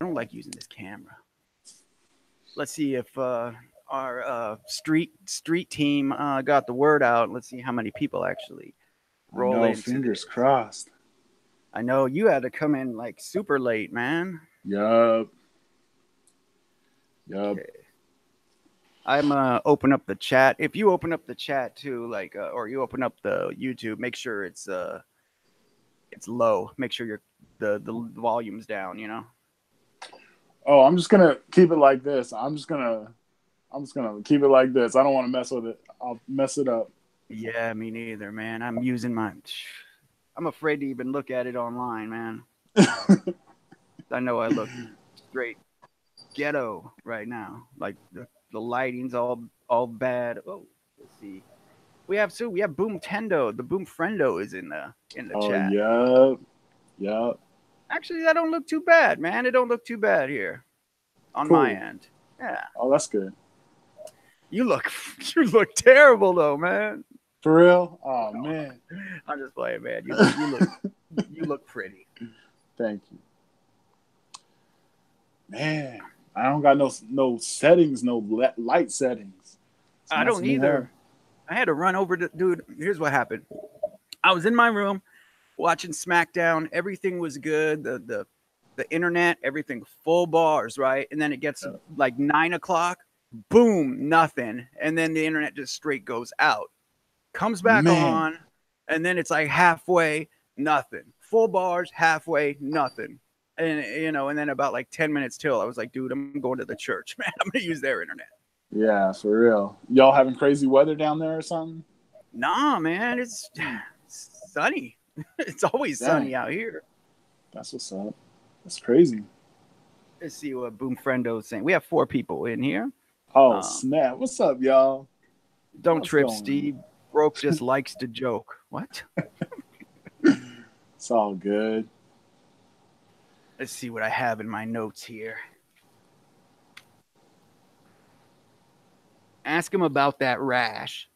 don't like using this camera. Let's see if our street team got the word out. Let's see how many people actually I roll know, into fingers this. crossed. I know you had to come in like super late, man. Yup. Yup. Okay. I'm open up the chat. If you open up the chat too, like or you open up the YouTube, make sure it's low. Make sure the volume's down, you know. Oh, I'm just gonna keep it like this. I'm just gonna keep it like this. I don't want to mess with it. I'll mess it up. Yeah, me neither, man. I'm using my I'm afraid to even look at it online, man. I know I look straight ghetto right now. Like the lighting's all bad. Oh, let's see. We have Boom Tendo. The Boom Friendo is in the Oh, chat. yup. Yup. Actually, that don't look too bad, man. It don't look too bad here on my Cool. end. Yeah. Oh, that's good. You look you look terrible though, man. For real? Oh man. I'm just playing, man. You look pretty. Thank you. Man, I don't got no settings, no light settings. It's I don't messing me up. either. I had to run over to dude. Here's what happened. I was in my room watching SmackDown. Everything was good. The internet, everything full bars, right? And then it gets like 9 o'clock, boom, nothing. And then the internet just straight goes out. Comes back Man, on, and then it's like halfway, nothing. Full bars, halfway, nothing. And and then about like 10 minutes till, I was like, dude, I'm going to the church, man. I'm gonna use their internet. yeah, for real. Y'all having crazy weather down there or something? Nah, man, it's sunny. It's always Dang, sunny out here. that's what's up. That's crazy. Let's see what Boom Friendo's saying. We have 4 people in here. Oh Um, snap! What's up, y'all? don't What's trip, going Steve. Broke just likes to joke. What? on? It's all good. Let's see what I have in my notes here. Ask him about that rash.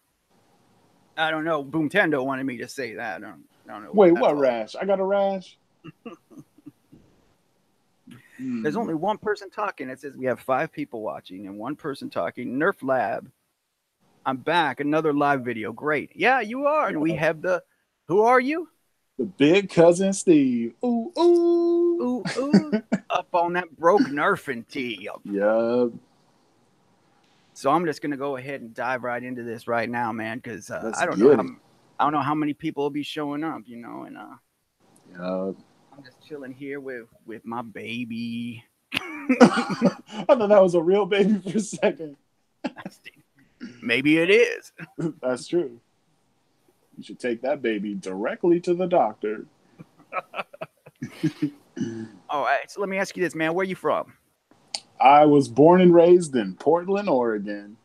I don't know. Boom Tendo wanted me to say that. I don't know what Wait, that's what all. rash? I got a rash. There's Hmm. only one person talking. It says we have 5 people watching and one person talking. Nerf Lab. I'm back. Another live video. Great. Yeah, you are. And we have the. Who are you? The big cousin Steve. Ooh ooh. Ooh, ooh. Up on that broke nerfing tee. Yeah, So I'm just gonna go ahead and dive right into this right now, man, because let's get it. I don't know how many people will be showing up, and Yeah. I'm just chilling here with my baby. I thought that was a real baby for a second. Maybe it is. That's true. You should take that baby directly to the doctor. All right. So let me ask you this, man. Where you from? I was born and raised in Portland, Oregon.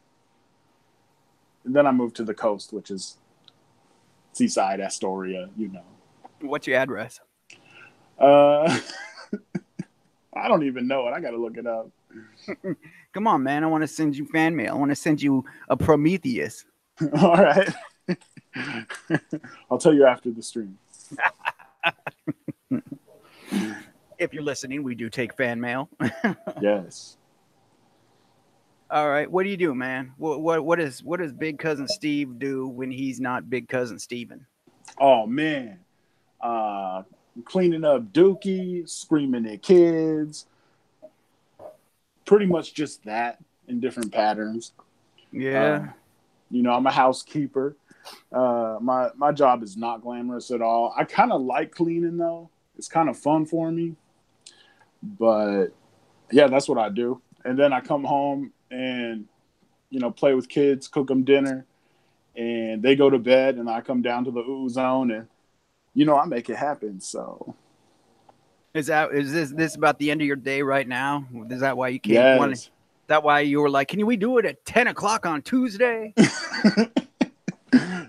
And then I moved to the coast, which is Seaside, Astoria, you know. What's your address? Uh, I don't even know it. I got to look it up. Come on, man. I want to send you fan mail. I want to send you a Prometheus. All right. I'll tell you after the stream. If you're listening, we do take fan mail. Yes. All right. What do you do, man? What does Big Cousin Steve do when he's not Big Cousin Steven? Oh, man. Uh, Cleaning up Dookie, screaming at kids. Pretty much just that in different patterns. Yeah. I'm a housekeeper. My job is not glamorous at all. I kind of like cleaning though. It's kind of fun for me. But yeah, that's what I do. And then I come home and play with kids, cook them dinner, and they go to bed, and I come down to the ooh zone, and I make it happen. So Is this about the end of your day right now? Is that why you came? yes. That why you were like, can we do it at 10 o'clock on Tuesday?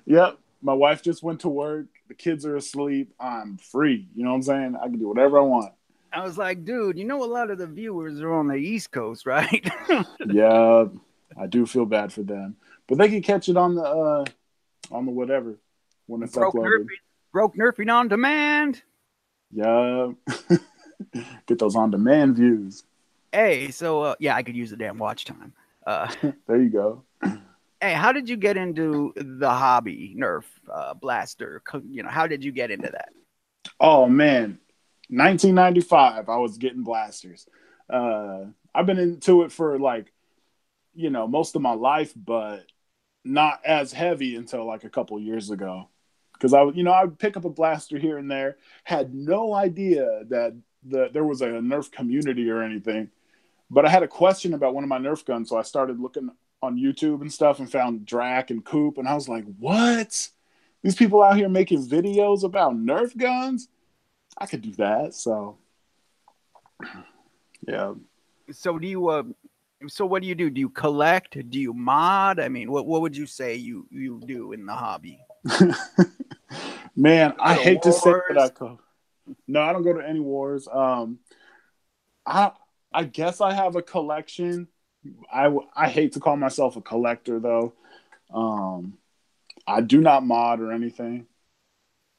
Yep. My wife just went to work. The kids are asleep. I'm free. You know what I'm saying? I can do whatever I want. I was like, dude, a lot of the viewers are on the East Coast, right? Yeah, I do feel bad for them, but they can catch it on the whatever when it's Broke uploaded. Nerfing on demand. Yeah. Get those on-demand views. Hey, so yeah, I could use the damn watch time. Uh, There you go. hey, how did you get into the hobby, Nerf, blaster? How did you get into that? Oh man, 1995. I was getting blasters. Uh, I've been into it for like most of my life, but not as heavy until like a couple years ago. Because I would pick up a blaster here and there. Had no idea that there was a Nerf community or anything. But I had a question about one of my Nerf guns, so I started looking on YouTube and stuff and found Drac and Coop, and I was like, what? These people out here making videos about Nerf guns? I could do that. So, yeah. So do you? So what do you do? Do you collect? Do you mod? I mean, what would you say you do in the hobby? Man, I hate to say that Wars? No, I don't go to any wars. I I guess I have a collection. I hate to call myself a collector though. Um, I do not mod or anything.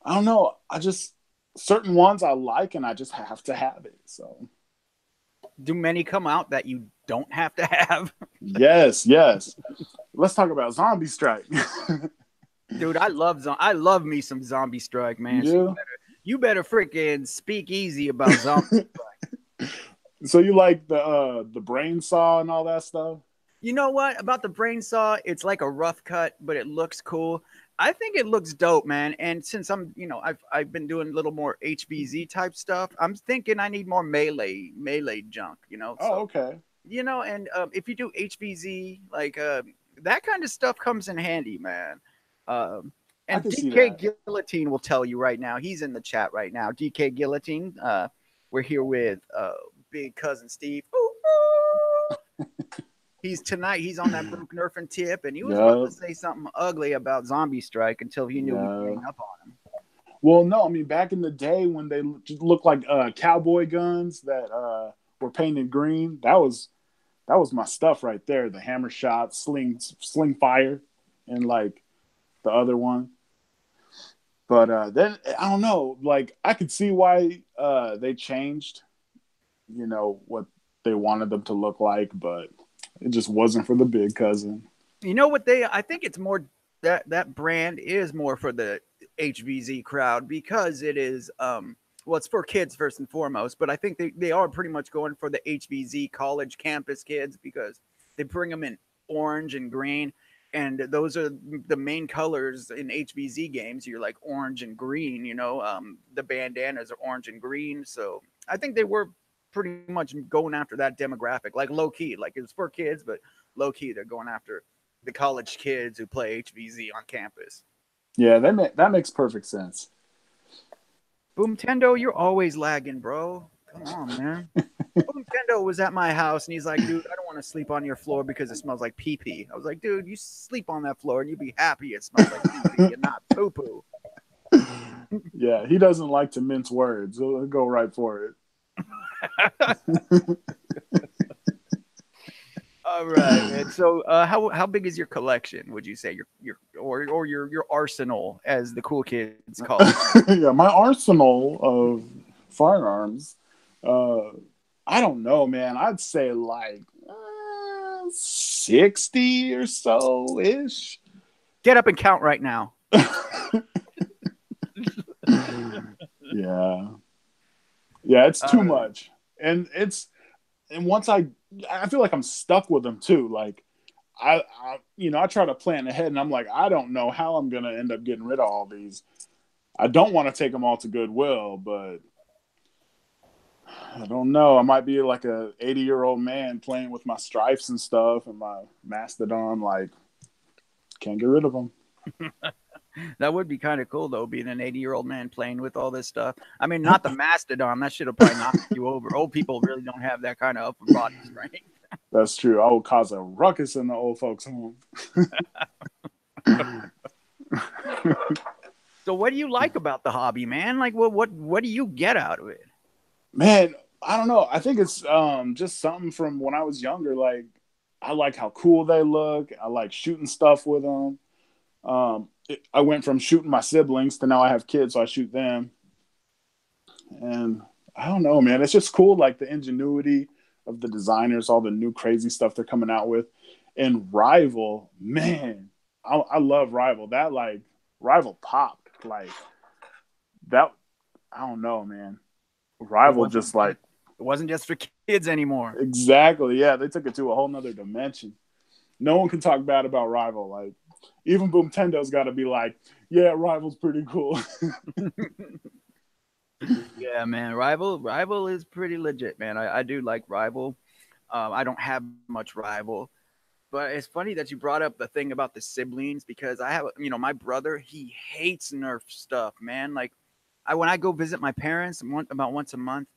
I don't know. I just certain ones I like and I just have to have it. So Do many come out that you don't have to have? yes, yes. Let's talk about Zombie Strike. Dude, I love me some Zombie Strike, man. So Yeah. you better freaking speak easy about Zombie. So you like the brain saw and all that stuff? You know what about the brain saw? It's like a rough cut, but it looks cool. I think it looks dope, man. And since I've been doing a little more HBZ type stuff. I'm thinking I need more melee junk. Oh, So okay. and if you do HBZ, like that kind of stuff comes in handy, man. Um, I and can see DK that. Guillotine will tell you right now. He's in the chat right now. DK Guillotine. We're here with big cousin Steve. Ooh, ooh. He's on that Broke Nerfing tip, and he was about to Yep. say something ugly about Zombie Strike until he knew we Yeah. gang up on him. Well, no, I mean back in the day when they just looked like cowboy guns that were painted green, that was my stuff right there. The hammer shot, sling fire, and like the other one. But then I don't know. Like I could see why they changed, what they wanted them to look like, but it just wasn't for the big cousin. You know what I think it's more that brand is more for the HVZ crowd because it is well, it's for kids first and foremost, but I think they are pretty much going for the HVZ college campus kids because they bring them in orange and green, and those are the main colors in HVZ games. You're like orange and green, the bandanas are orange and green, so I think they were pretty much going after that demographic, like low key, like it was for kids, but low key they're going after the college kids who play HVZ on campus. Yeah, that makes perfect sense. Boomtendo, you're always lagging, bro. Come on, man. Boomtendo was at my house and he's like, dude, I don't want to sleep on your floor because it smells like pee pee. I was like, dude, you sleep on that floor and you be happy it smells like pee pee and not poo poo. Yeah, he doesn't like to mince words. He'll go right for it. All right, man. So, how big is your collection? Would you say your arsenal, as the cool kids call it? Yeah, my arsenal of firearms. Uh, I don't know, man. I'd say like 60 or so ish. Get up and count right now. Yeah. Yeah, it's too much. And once I feel like I'm stuck with them too. Like I try to plan ahead and I'm like, I don't know how I'm going to end up getting rid of all these. I don't want to take them all to Goodwill, but I don't know. I might be like a 80-year-old man playing with my stripes and stuff and my Mastodon. Like, can't get rid of them. That would be kind of cool, though, being an 80-year-old man playing with all this stuff. I mean, not the Mastodon. That shit will probably knock you over. Old people really don't have that kind of upper body strength. That's true. I will cause a ruckus in the old folks' home. So, what do you like about the hobby, man? Like, what do you get out of it? Man, I don't know. I think it's just something from when I was younger. Like, I like how cool they look. I like shooting stuff with them. I went from shooting my siblings to now I have kids, so I shoot them. And I don't know, man. It's just cool, like the ingenuity of the designers, all the new crazy stuff they're coming out with. And Rival, man, I love Rival. That like Rival popped like that. I don't know, man. It Rival wasn't just like it wasn't just for kids anymore. exactly, yeah. They took it to a whole nother dimension. No one can talk bad about Rival. Like even Boomtendo's got to be like, yeah, Rival's pretty cool. Yeah, man. Rival is pretty legit, man. I do like Rival. I don't have much Rival, but it's funny that you brought up the thing about the siblings because I have, my brother. He hates Nerf stuff, man. Like, when I go visit my parents about once a month,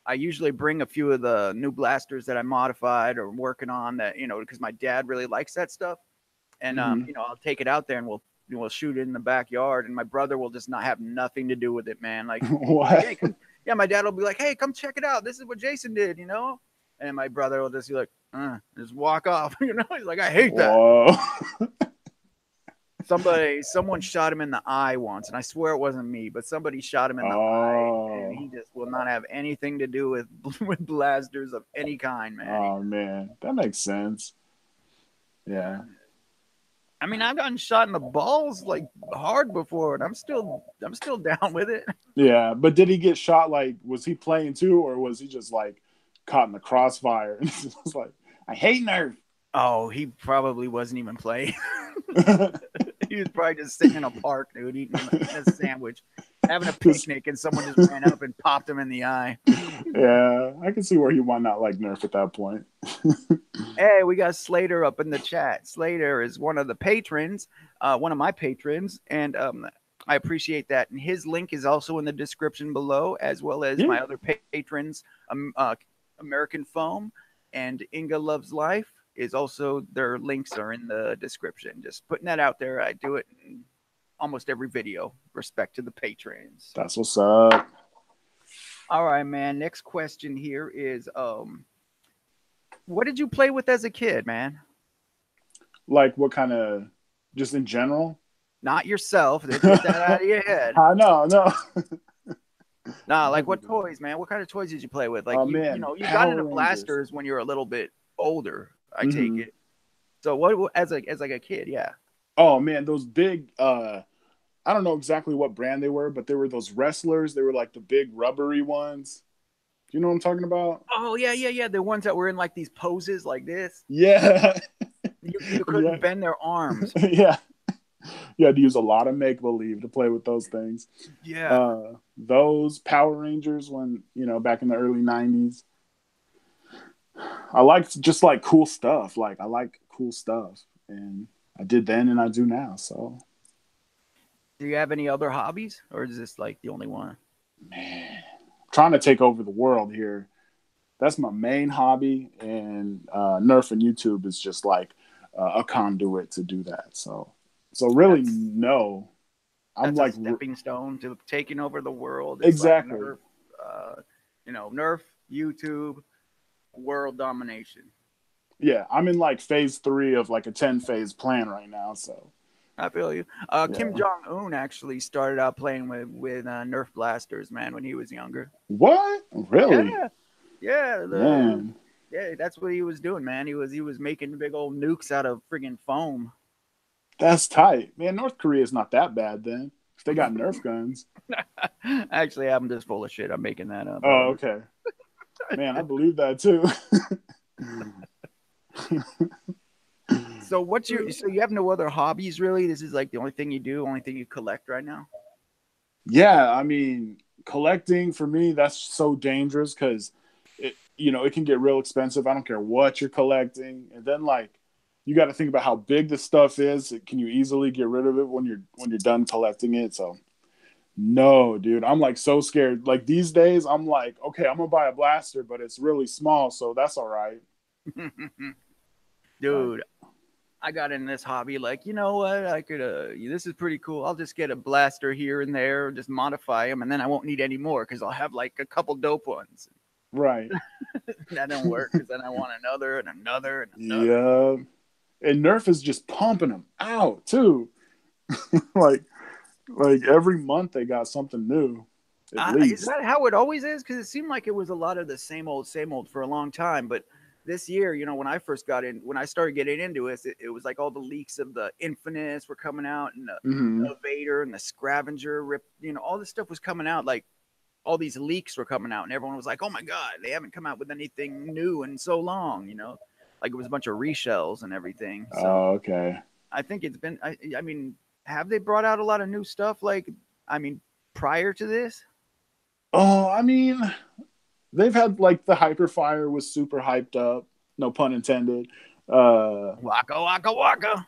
I usually bring a few of the new blasters that I modified or working on that, because my dad really likes that stuff. And Mhm. I'll take it out there and we'll shoot it in the backyard, and my brother will just not have nothing to do with it, man. Like, What? hey, come, yeah, my dad will be like, hey, come check it out. This is what Jason did. And my brother will just be like, just walk off. He's like, I hate that. Whoa. Someone shot him in the eye once, and I swear it wasn't me, but somebody shot him in the eye, and he just will not have anything to do with blasters of any kind, man. Oh man, that makes sense. Yeah. I mean, I've gotten shot in the balls like hard before, and I'm still down with it. Yeah, but did he get shot? Like, was he playing too, or was he just like caught in the crossfire? And he was like, I hate Nerf. Oh, he probably wasn't even playing. He was probably just sitting in a park, dude, eating a sandwich, having a picnic, and someone just ran up and popped him in the eye. Yeah, I can see where he might not like Nerf at that point. Hey, we got Slaedur up in the chat. Slaedur is one of the patrons, one of my patrons, and I appreciate that. And his link is also in the description below, as well as my other patrons, American Foam and Inga Loves Life. Is also their links are in the description. Just putting that out there. I do it in almost every video. Respect to the patrons. That's what's up. All right, man. Next question here is what did you play with as a kid, man? Like what kind of just in general? Not yourself. Get that out of your head. I know, no. Nah, like what toys, man? What kind of toys did you play with? Like you got into blasters when you were a little bit older. I take it. So what as like a kid, yeah. Oh man, those big I don't know exactly what brand they were, but they were those wrestlers. They were like the big rubbery ones. Do you know what I'm talking about? Oh yeah. The ones that were in like these poses like this. Yeah. You couldn't bend their arms. Yeah. You had to use a lot of make-believe to play with those things. Yeah. Those Power Rangers when, back in the early 90s. I liked just like cool stuff. Like I like cool stuff, and I did then, and I do now. So, do you have any other hobbies, or is this like the only one? Man, I'm trying to take over the world here. That's my main hobby, and Nerf and YouTube is just like a conduit to do that. So really, no. I'm like a stepping stone to taking over the world. It's exactly. Like Nerf, Nerf, YouTube. World domination. Yeah, I'm in like phase 3 of like a 10-phase plan right now. So I feel you. Kim Jong-un actually started out playing with Nerf blasters, man, when he was younger. What? Really? Yeah. Man. Yeah, that's what he was doing, man. He was making big old nukes out of friggin' foam. That's tight, man. North Korea is not that bad then. If they got Nerf guns. Actually, I'm just full of shit. I'm making that up. Oh, okay. Man, I believe that too. So you have no other hobbies really? This is like the only thing you do, only thing you collect right now? Yeah, I mean, collecting for me, that's so dangerous because it can get real expensive. I don't care what you're collecting. And then like you got to think about how big the stuff is. Can you easily get rid of it when you're done collecting it? So no, dude, I'm like so scared. Like these days, I'm like, okay, I'm gonna buy a blaster, but it's really small, so that's all right. Dude, I got in this hobby. Like, you know what? I could. This is pretty cool. I'll just get a blaster here and there, just modify them, and then I won't need any more because I'll have like a couple dope ones. Right. That don't work because then I want another and another and another. Yeah, and Nerf is just pumping them out too. Like every month they got something new. at Is least. that how it always is? Because it seemed like it was a lot of the same old for a long time. But this year, when I first got in, when I started getting into it, it was like all the leaks of the Infinite were coming out, and the Mm-hmm. Vader and the Scavenger rip. All this stuff was coming out. Like all these leaks were coming out, and everyone was like, "Oh my god, they haven't come out with anything new in so long." Like it was a bunch of reshells and everything. So Oh, okay. I think it's been. I mean, have they brought out a lot of new stuff? Like, I mean, prior to this? Oh, I mean, they've had like the Hyperfire was super hyped up. No pun intended. Waka waka waka.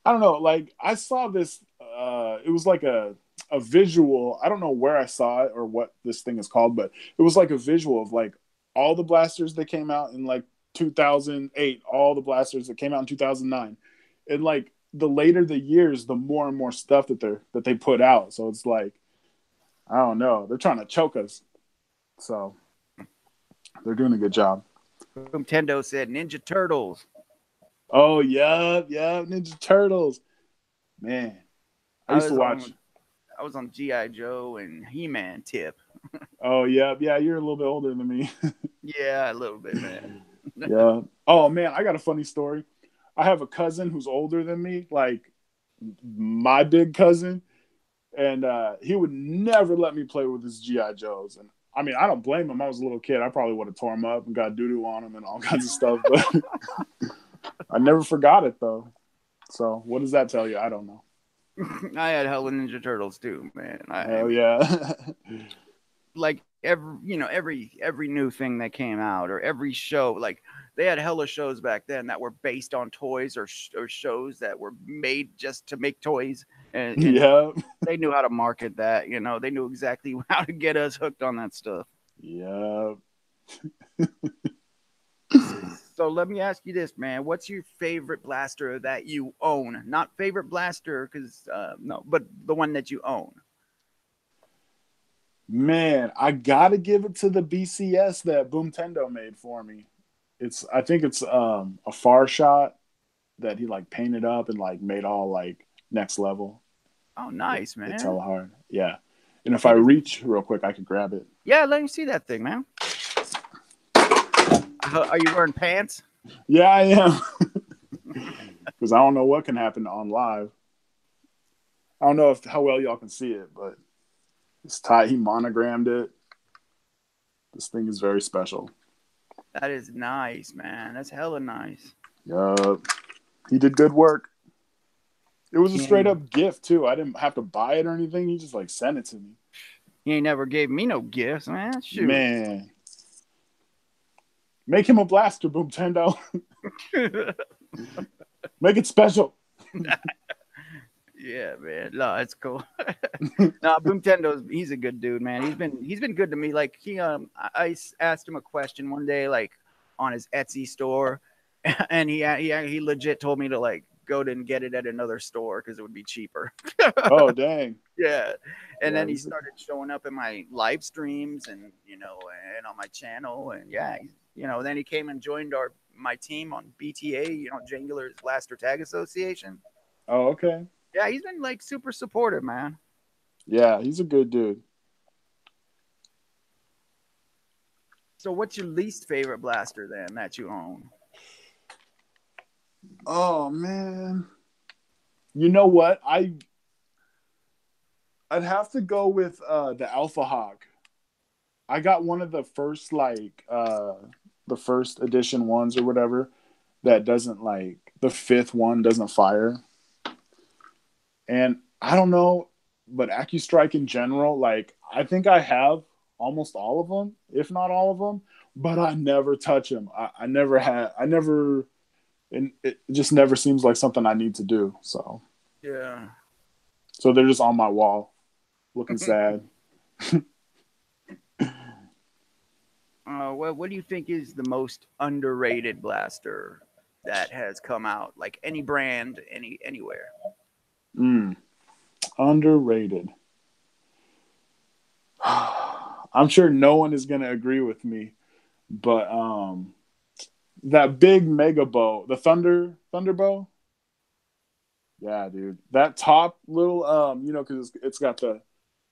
I don't know. Like I saw this. It was like a visual. I don't know where I saw it or what this thing is called, but it was like a visual of like all the blasters that came out in like 2008, all the blasters that came out in 2009, and like the later the years, the more and more stuff that they put out. So it's like I don't know. They're trying to choke us. So they're doing a good job. Nintendo said Ninja Turtles. Oh yeah, yeah, Ninja Turtles. Man, I used to watch. I was on GI Joe and He-Man tip. Oh yeah, yeah. You're a little bit older than me. Yeah, a little bit, man. Yeah. Oh man, I got a funny story. I have a cousin who's older than me, like my big cousin, and he would never let me play with his GI Joes. And I mean, I don't blame him. I was a little kid. I probably would have tore him up and got doo doo on him and all kinds of stuff. But I never forgot it though. So what does that tell you? I don't know. I had hella Ninja Turtles too, man. I Oh mean, yeah. like every new thing that came out or every show, like they had hella shows back then that were based on toys or shows that were made just to make toys, and Yeah. they knew how to market that. They knew exactly how to get us hooked on that stuff. Yeah. So let me ask you this, man. What's your favorite blaster that you own? Not favorite blaster, because no, but the one that you own. Man, I gotta give it to the BCS that Boomtendo made for me. I think it's a far shot that he like painted up and like made all like next level. Oh, nice, man. It's hella hard. Yeah. And if I It is- reach real quick, I could grab it. Yeah, let me see that thing, man. Are you wearing pants? Yeah, I am. Because I don't know what can happen on live. I don't know how well y'all can see it, but it's tight. He monogrammed it. This thing is very special. That is nice, man. That's hella nice. Yup. He did good work. It was a straight up gift too. I didn't have to buy it or anything. He just like sent it to me. He ain't never gave me no gifts, man. Shoot. Man. Make him a blaster, Boomtendo. Make it special. Yeah, man. No, it's cool. No, he's a good dude, man. He's been good to me. Like I asked him a question one day, like on his Etsy store, and he legit told me to like go and get it at another store because it would be cheaper. Oh dang. Yeah. And Yeah, then he started showing up in my live streams and and on my channel, and yeah, then he came and joined my team on BTA, Jangular's Blaster Tag Association. Oh, okay. Yeah, he's been like super supportive, man. Yeah, he's a good dude. So what's your least favorite blaster then that you own? Oh man. You know what? I'd have to go with the Alpha Hawk. I got one of the first the first edition ones or whatever that doesn't like the fifth one doesn't fire. And I don't know, but AccuStrike in general, like I think I have almost all of them, if not all of them, but I never touch them. I never, and it just never seems like something I need to do. So Yeah. So they're just on my wall, looking sad. What do you think is the most underrated blaster that has come out? Like any brand, anywhere. Underrated. I'm sure no one is gonna agree with me, but that big mega bow, the thunder bow. Yeah, dude, that top little because it's got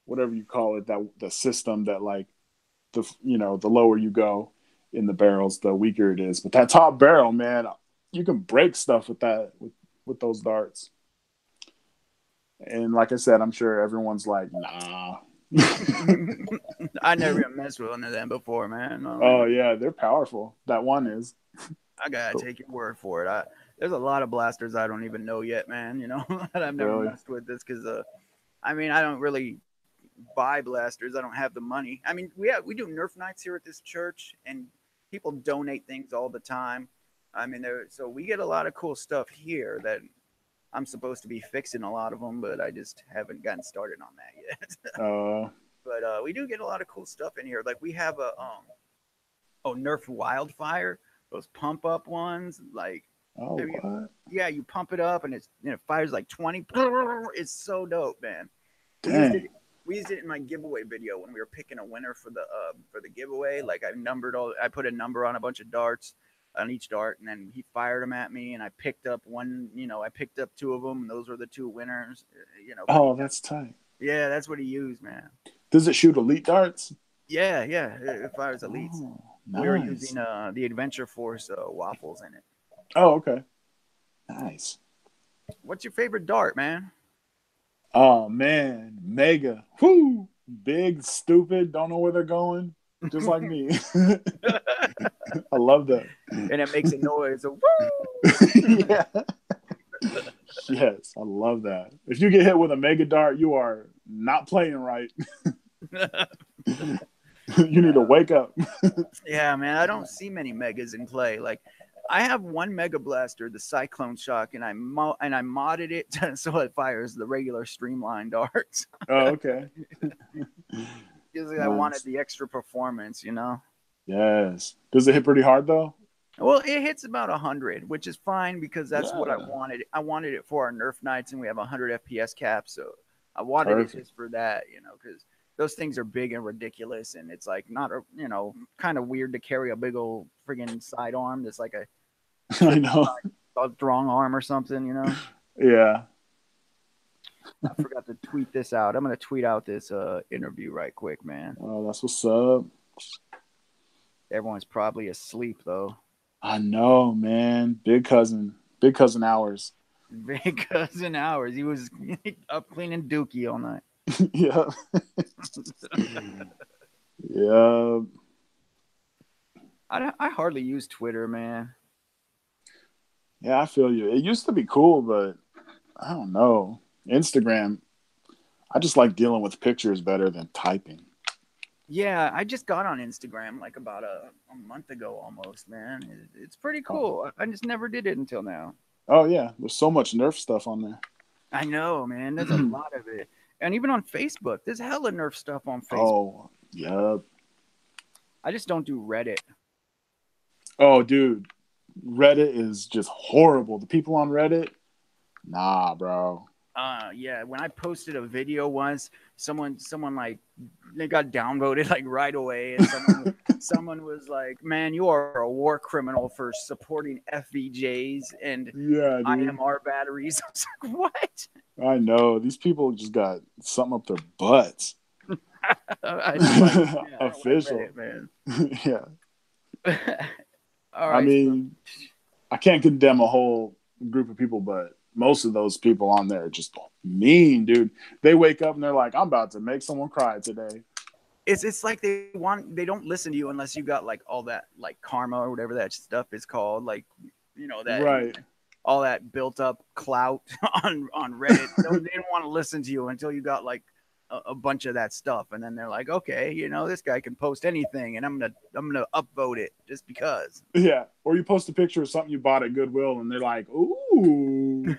whatever you call it, that the system that like the lower you go in the barrels, the weaker it is. But that top barrel, man, you can break stuff with that with those darts. And like I said, I'm sure everyone's like, nah. I never even messed with one of them before, man. Oh yeah, they're powerful. That one is. I gotta take your word for it. There's a lot of blasters I don't even know yet, man. That I've never messed with this because, I mean, I don't really buy blasters. I don't have the money. I mean, we do Nerf nights here at this church, and people donate things all the time. I mean, so we get a lot of cool stuff here that I'm supposed to be fixing a lot of them, but I just haven't gotten started on that yet. But we do get a lot of cool stuff in here. Like we have a Nerf Wildfire, those pump up ones. Like what? Yeah, you pump it up and it fires like 20. It's so dope, man. We used it in my giveaway video when we were picking a winner for the giveaway. Like I put a number on a bunch of darts on each dart, and then he fired them at me, and I picked up one. I picked up two of them, and those were the two winners. Oh, that's tight. Yeah, that's what he used, man. Does it shoot elite darts? Yeah, it fires elites. Oh, nice. We were using the Adventure Force waffles in it. Oh, okay. Nice. What's your favorite dart, man? Oh man, Mega. Whoo! Big, stupid, don't know where they're going. Just like me. I love that. And it makes a noise. Woo! Yeah. Yes, I love that. If you get hit with a Mega Dart, you are not playing right. You need to wake up. Yeah, man. I don't see many Megas in play. Like, I have one Mega Blaster, the Cyclone Shock, and I modded it so it fires the regular streamlined darts. Oh, okay. Because I wanted the extra performance, Yes. Does it hit pretty hard though? Well, it hits about 100, which is fine because that's what I wanted. I wanted it for our Nerf nights, and we have 100 FPS cap, so I wanted it just for that, because those things are big and ridiculous, and it's like not kind of weird to carry a big old friggin' sidearm that's like a I know a strong arm or something, Yeah. I forgot to tweet this out. I'm gonna tweet out this interview right quick, man. Oh, that's what's up. Everyone's probably asleep though. I know, man. Big cousin hours. Big cousin hours. He was up cleaning Dookie all night. Yeah. Yeah. I hardly use Twitter, man. Yeah, I feel you. It used to be cool, but I don't know. Instagram, I just like dealing with pictures better than typing. Yeah, I just got on Instagram like about a month ago almost, man. It's pretty cool. I just never did it until now. Oh, yeah. There's so much Nerf stuff on there. I know, man. There's a lot of it. And even on Facebook, there's hella Nerf stuff on Facebook. Oh, yeah. I just don't do Reddit. Oh, dude. Reddit is just horrible. The people on Reddit, nah, bro. Yeah, when I posted a video once, someone like they got downvoted like right away, and someone was like, "Man, you are a war criminal for supporting FVJs and IMR batteries." I was like, "What?" I know these people just got something up their butts. Official, Reddit, man. Yeah. All right, I mean, I can't condemn a whole group of people, but most of those people on there are just mean, dude. They wake up and they're like, "I'm about to make someone cry today." It's like they don't listen to you unless you got like all that like karma or whatever that stuff is called, like that right. All that built up clout on Reddit. They don't want to listen to you until you got like a bunch of that stuff, and then they're like, okay, this guy can post anything, and I'm gonna upvote it just because. Yeah, or you post a picture of something you bought at Goodwill, and they're like, "Ooh."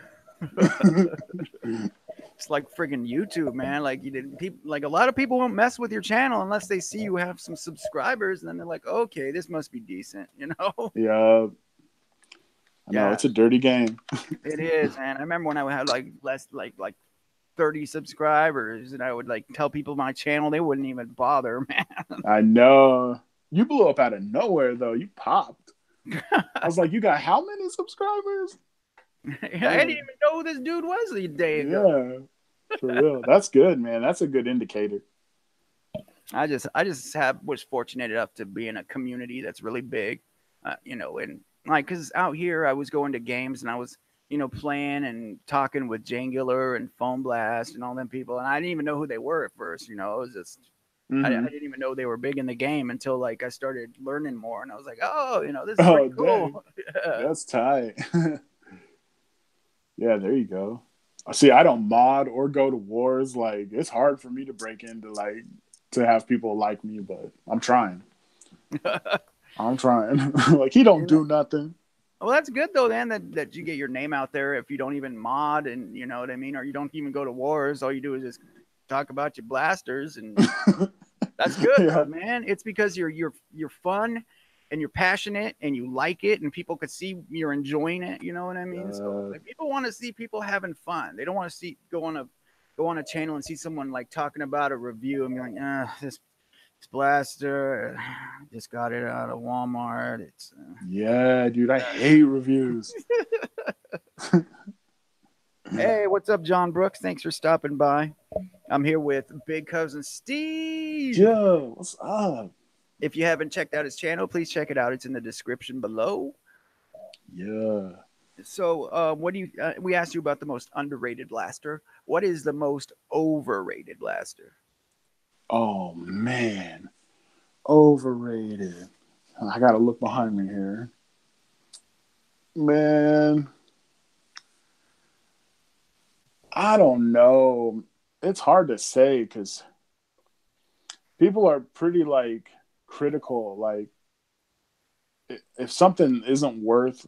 It's like friggin' YouTube, man. Like a lot of people won't mess with your channel unless they see you have some subscribers, and then they're like, okay, this must be decent, Yeah. I know, it's a dirty game. It is, man. I remember when I had like less like 30 subscribers, and I would like tell people my channel, they wouldn't even bother, man. I know. You blew up out of nowhere, though. You popped. I was like, you got how many subscribers? I didn't even know who this dude was a day ago. For real. That's good, man. That's a good indicator. I just was fortunate enough to be in a community that's really big, and like, cause out here I was going to games and I was, playing and talking with Jangular and Foam Blast and all them people, and I didn't even know who they were at first. It was just I Mm-hmm. didn't even know they were big in the game until like I started learning more, and I was like, oh, this is Oh, pretty dang. cool. Yeah. That's tight. Yeah, there you go. See, I don't mod or go to wars. Like, it's hard for me to break into, like, to have people like me, but I'm trying. I'm trying. Like, he don't You know, do nothing. well, that's good though, then that you get your name out there if you don't even mod, and you know what I mean, or you don't even go to wars. All you do is just talk about your blasters, and that's good though, Yeah. man. It's because you're fun and you're passionate and you like it, and people could see you're enjoying it. You know what I mean? So Uh, like, people want to see people having fun. They don't want to see go on a channel and see someone like talking about a review and be like, this blaster, just got it out of Walmart. It's yeah, dude, I hate reviews. Hey, what's up, John Brooks? Thanks for stopping by. I'm here with Big Cousin Steve. Joe, what's up? If you haven't checked out his channel, please check it out. It's in the description below. Yeah. So, what do you? We asked you about the most underrated blaster. What is the most overrated blaster? Oh, man. Overrated. I gotta look behind me here. Man, I don't know. It's hard to say because people are pretty like critical. Like if something isn't worth,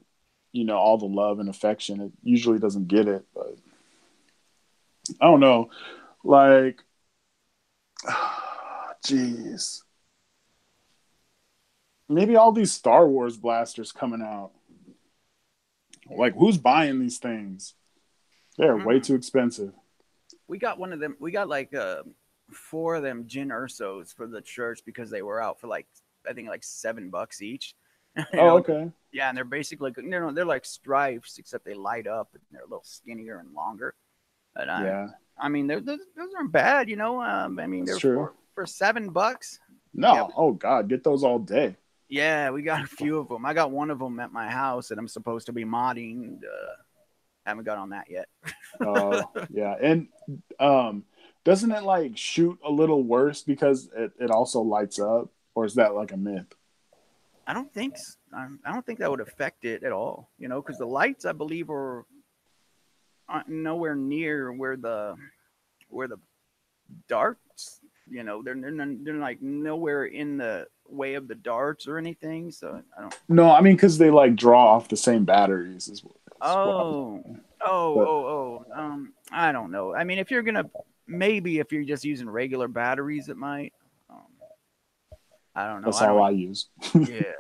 all the love and affection, it usually doesn't get it. But I don't know. Like, jeez, maybe all these Star Wars blasters coming out. Like, who's buying these things? They're way Mm. too expensive. We got one of them. We got like four of them Jin Ursos for the church because they were out for like, I think like $7 each. you Oh, know, okay. yeah, and they're basically they're like stripes except they light up and they're a little skinnier and longer. And Yeah, I mean, those aren't bad. I mean, that's they're true. for $7. Yeah, No, oh God, get those all day. yeah, we got a few of them. I got one of them at my house that I'm supposed to be modding. Haven't got on that yet. Yeah, and um, doesn't it like shoot a little worse because it also lights up, or is that like a myth? I don't think that would affect it at all. Because the lights, I believe, are nowhere near where the darts. They're like nowhere in the way of the darts or anything. So I don't. No, I mean because they like draw off the same batteries is what I'm Oh, saying. oh, But oh, oh. I don't know. I mean, maybe if you're just using regular batteries, it might. Um, I don't know. that's I all don't. I use. Yeah,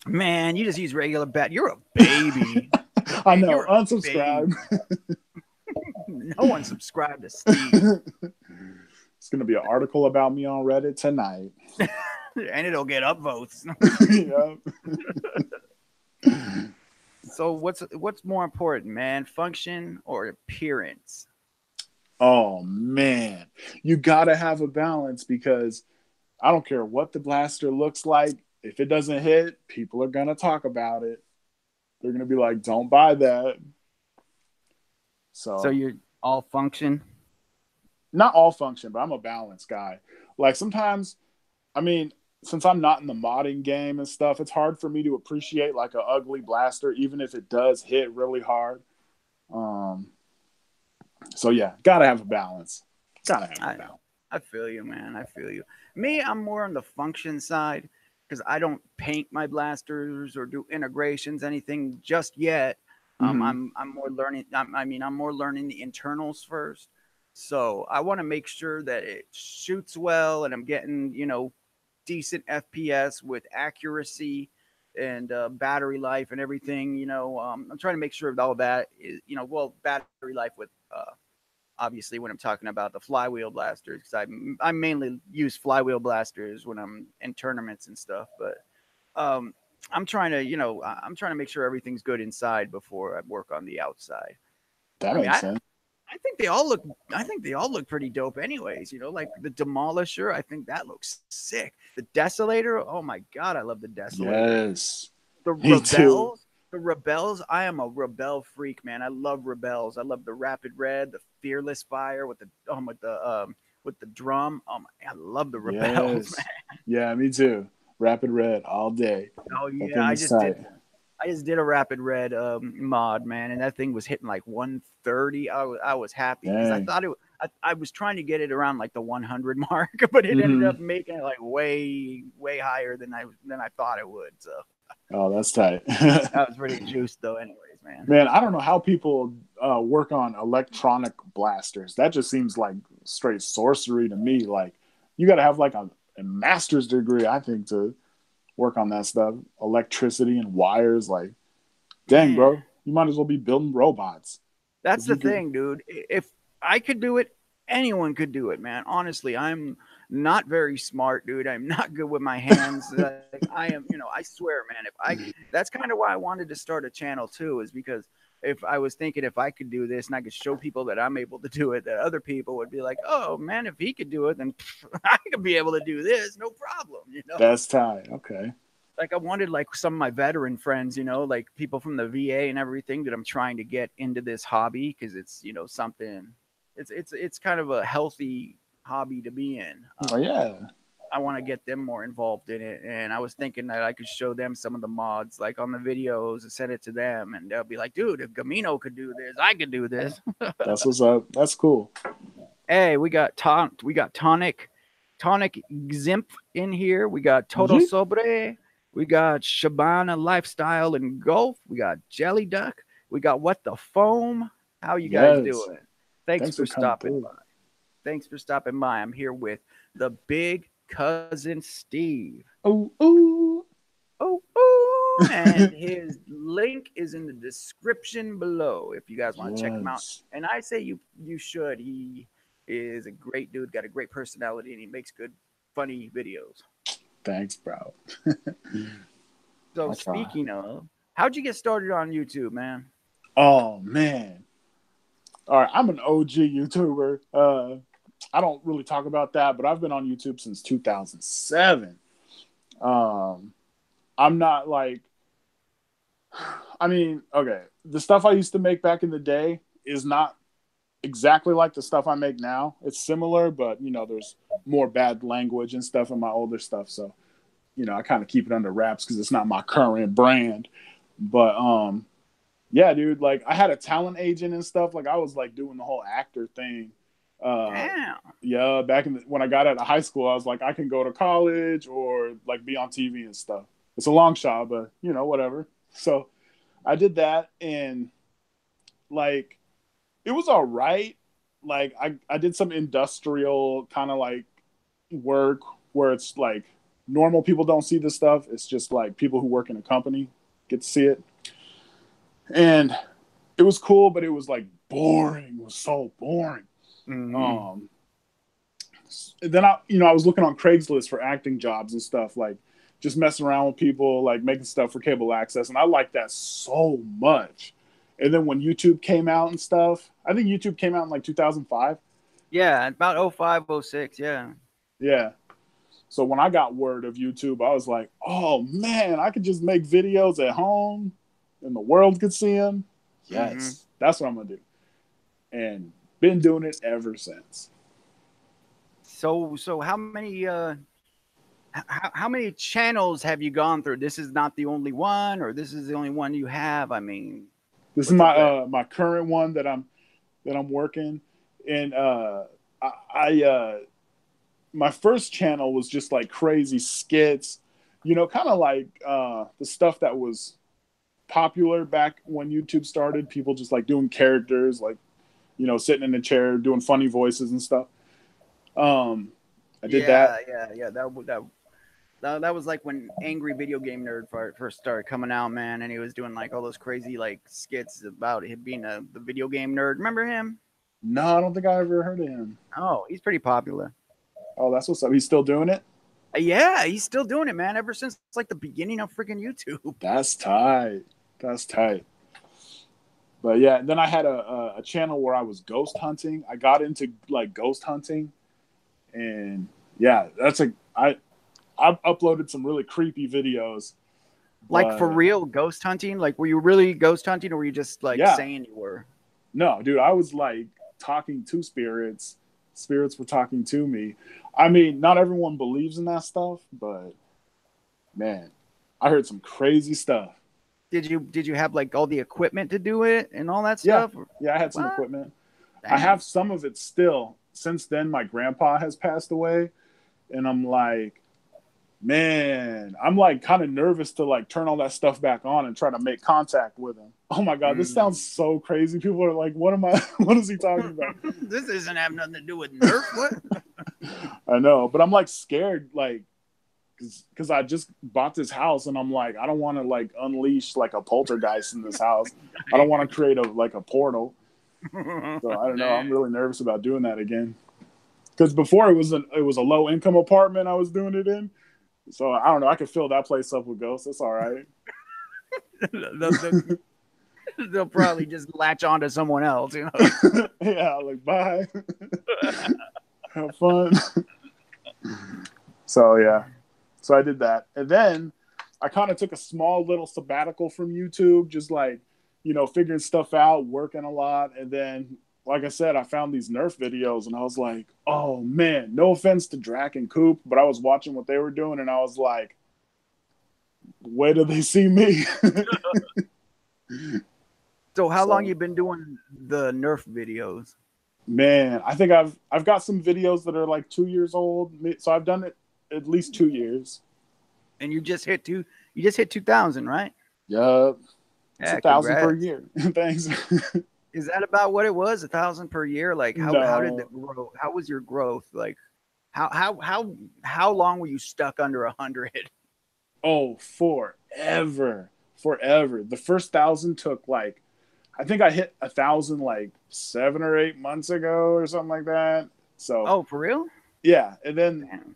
man, you just use regular bat. You're a baby. I Man, know. you're a Unsubscribe. baby. No one subscribed to Steve, It's gonna be an article about me on Reddit tonight. and it'll get upvotes. Yeah. So what's more important, man? Function or appearance? Oh man, you gotta have a balance because I don't care what the blaster looks like. If it doesn't hit, people are gonna talk about it. They're gonna be like, "Don't buy that." So So you're all function. not all function, but I'm a balanced guy. Like sometimes, I mean, since I'm not in the modding game and stuff, it's hard for me to appreciate like an ugly blaster, even if it does hit really hard. Um, so yeah, gotta have a balance. Gotta have a I balance. I feel you, man. I feel you. Me, I'm more on the function side because I don't paint my blasters or do integrations, anything just yet. Mm-hmm. I'm more learning. I'm more learning the internals first. So I want to make sure that it shoots well and I'm getting decent FPS with accuracy and battery life and everything. I'm trying to make sure that all that is well, battery life with obviously when I'm talking about the flywheel blasters because I mainly use flywheel blasters when I'm in tournaments and stuff. But um, I'm trying to make sure everything's good inside before I work on the outside. That I mean, makes I sense. I think think they all look. I think they all look pretty dope, anyways. You know, like the Demolisher. I think that looks sick. The Desolator. Oh my god, I love the Desolator. Yes. The Me too. Rebels. The Rebels. I am a Rebel freak, man. I love Rebels. I love the Rapid Red, the Fearless Fire with the drum. Oh my, I love the Rebels, Yes. man. Yeah, me too. Rapid Red all day. Oh That yeah, thing is tight. I just did a Rapid Red mod, man, and that thing was hitting like 130. I was happy because I Dang. thought I was trying to get it around like the 100 mark, but it ended Hmm. up making it like way higher than I thought it would. So Oh, that's tight. that was pretty juiced though. Anyways, man. Man, I don't know how people work on electronic blasters. That just seems like straight sorcery to me. Like, you got to have like a master's degree, I think, to work on that stuff. Electricity and wires. Like, dang, Man, bro, you might as well be building robots. that's If the you could, thing, dude. If I could do it, anyone could do it, man. Honestly, I'm not very smart, dude. I'm not good with my hands. Like, I am, I swear, man. That's kind of why I wanted to start a channel too, is because if I was thinking if I could do this and I could show people that I'm able to do it, that other people would be like, oh man, if he could do it, then I could be able to do this, no problem, that's tight. Okay. Like I wanted like some of my veteran friends, like people from the VA and everything that I'm trying to get into this hobby because it's something it's kind of a healthy hobby to be in. Oh, yeah. I want to get them more involved in it, and I was thinking that I could show them some of the mods like on the videos and send it to them, and they'll be like, "Dude, if Gamino could do this, I could do this." That's what's up. That's cool. Hey, we got Tonic Ximp in here. We got Todo Yeet. Sobre. We got Shabana Lifestyle and Golf. We got Jelly Duck. We got What the Foam. How you guys Yes. doing? Thanks Thanks for for coming stopping through. by. Thanks for stopping by. I'm here with the big cousin Steve. Oh, ooh. Oh, and his link is in the description below if you guys want to check him out. Yes. And I say you should. He is a great dude, got a great personality, and he makes good, funny videos. Thanks, bro. So I'll try. speaking of, how'd you get started on YouTube, man? Oh, man. All right, I'm an OG YouTuber. I don't really talk about that, but I've been on YouTube since 2007. I'm not like, I mean, okay, the stuff I used to make back in the day is not exactly like the stuff I make now. It's similar, but there's more bad language and stuff in my older stuff. So, I kind of keep it under wraps because it's not my current brand. But yeah, dude, like I had a talent agent and stuff. Like I was like doing the whole actor thing. Damn. Yeah, back when I got out of high school, I was like, I can go to college or like be on TV and stuff. It's a long shot, but whatever. So I did that, and like it was all right. Like I did some industrial kind of like work where it's like normal people don't see this stuff. It's just like people who work in a company get to see it. And it was cool, but it was like boring. It was so boring. Mm-hmm. Then I was looking on Craigslist for acting jobs and stuff, like just messing around with people, like making stuff for cable access. And I liked that so much. And then when YouTube came out and stuff, I think YouTube came out in like 2005. Yeah, about 05, 06, yeah. Yeah. So when I got word of YouTube, I was like, oh man, I could just make videos at home and the world could see them. Yes, that's what I'm going to do. And been doing it ever since. So how many channels have you gone through? This is not the only one, or this is the only one you have? I mean, this is my my current one that I'm working, and I my first channel was just like crazy skits, kind of like the stuff that was popular back when YouTube started. People just like doing characters, like sitting in a chair doing funny voices and stuff. I did that. Yeah. That was like when Angry Video Game Nerd first started coming out, man, and he was doing like all those crazy like skits about him being the video game nerd. Remember him? No, I don't think I ever heard of him. Oh, he's pretty popular. Oh, that's what's up. He's still doing it? Yeah, he's still doing it, man, ever since like the beginning of freaking YouTube. That's tight. That's tight. But yeah, and then I had a channel where I was ghost hunting. I got into like ghost hunting, and yeah, I've uploaded some really creepy videos. Like But for real ghost hunting? Like were you really ghost hunting, or were you just like yeah, saying you were? no, dude, I was like talking to spirits. Spirits were talking to me. I mean, not everyone believes in that stuff, but man, I heard some crazy stuff. Did you have like all the equipment to do it and all that Yeah, stuff? yeah, I had some What? equipment. I Dang. have some of it still. Since then, my grandpa has passed away, and I'm like, man, I'm like kind of nervous to like turn all that stuff back on and try to make contact with him. Oh my god, this Mm. sounds so crazy. People are like, "What am I? What is he talking about?" This doesn't have nothing to do with Nerf. What? I know, but I'm like scared, like, because I just bought this house and I'm like, I don't want to like unleash like a poltergeist in this house. I don't want to create a portal. So I don't know. I'm really nervous about doing that again. Because before it was a low income apartment I was doing it in. So I don't know. I could fill that place up with ghosts. That's all right. They'll probably just latch on to someone else, you know. Yeah, like bye. Have fun. So yeah. So I did that. And then I kind of took a small little sabbatical from YouTube, just like, figuring stuff out, working a lot. And then, like I said, I found these Nerf videos and I was like, oh man, no offense to Drac and Coop, but I was watching what they were doing and I was like, where do they see me? So how long So, you been doing the Nerf videos? man, I think I've got some videos that are like 2 years old. So I've done it at least 2 years. And you just hit 2000, right? Yup. It's Yeah, 1,000 per congrats. year. Thanks. Is that about what it was? 1,000 per year? Like how did the No. grow? How was your growth? Like how long were you stuck under 100? Oh, forever. Forever. The first 1,000 took like, I think I hit 1,000 like 7 or 8 months ago or something like that. So Oh, for real? yeah. And then Damn.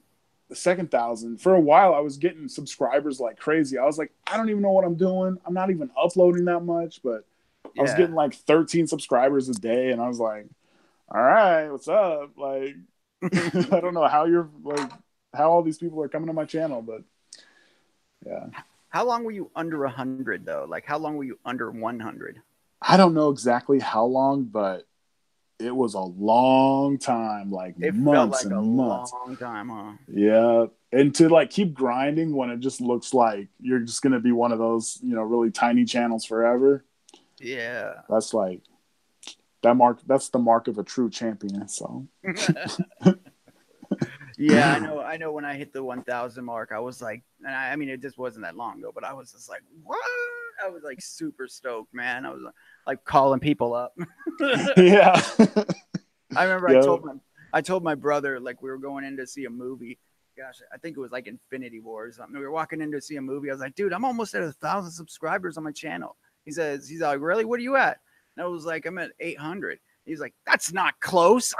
the second 1,000, for a while I was getting subscribers like crazy. I was like, I don't even know what I'm doing. I'm not even uploading that much, but I was Yeah. getting like 13 subscribers a day. And I was like, all right, what's up? Like, I don't know how you're like, how all these people are coming to my channel, but yeah. How long were you under 100 though? Like how long were you under 100? I don't know exactly how long, but it was a long time, like It felt months like a and months. long time, huh? Yeah. And to like keep grinding when it just looks like you're just going to be one of those, really tiny channels forever. Yeah. That's like that's the mark of a true champion. So, Yeah, I know when I hit the 1,000 mark, I was like, and I mean, it just wasn't that long ago, but I was just like, what? I was like super stoked, man. I was like calling people up. yeah. I remember Yeah. I told my brother, like we were going in to see a movie. Gosh, I think it was like Infinity War or something. We were walking in to see a movie. I was like, dude, I'm almost at 1,000 subscribers on my channel. He's like, really? What are you at? And I was like, I'm at 800. He's like, that's not close.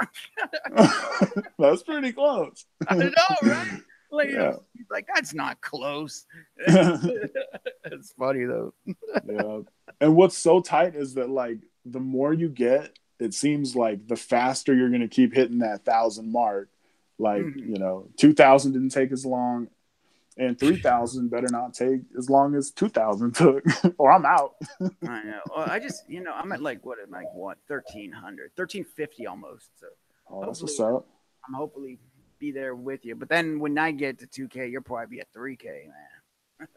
That's pretty close. I know, right? Like, Yeah. he's like, that's not close. Yeah. It's funny though. And what's so tight is that like the more you get, it seems like the faster you're going to keep hitting that 1,000 mark. Like, 2,000 didn't take as long, and 3,000 better not take as long as 2,000 took, or I'm out. I know. Well, I just, I'm at like what, 1,300, 1,350 almost. So Oh, that's hopefully, what's up. I'm hopefully be there with you. But then when I get to 2K, you'll probably be at 3K, man.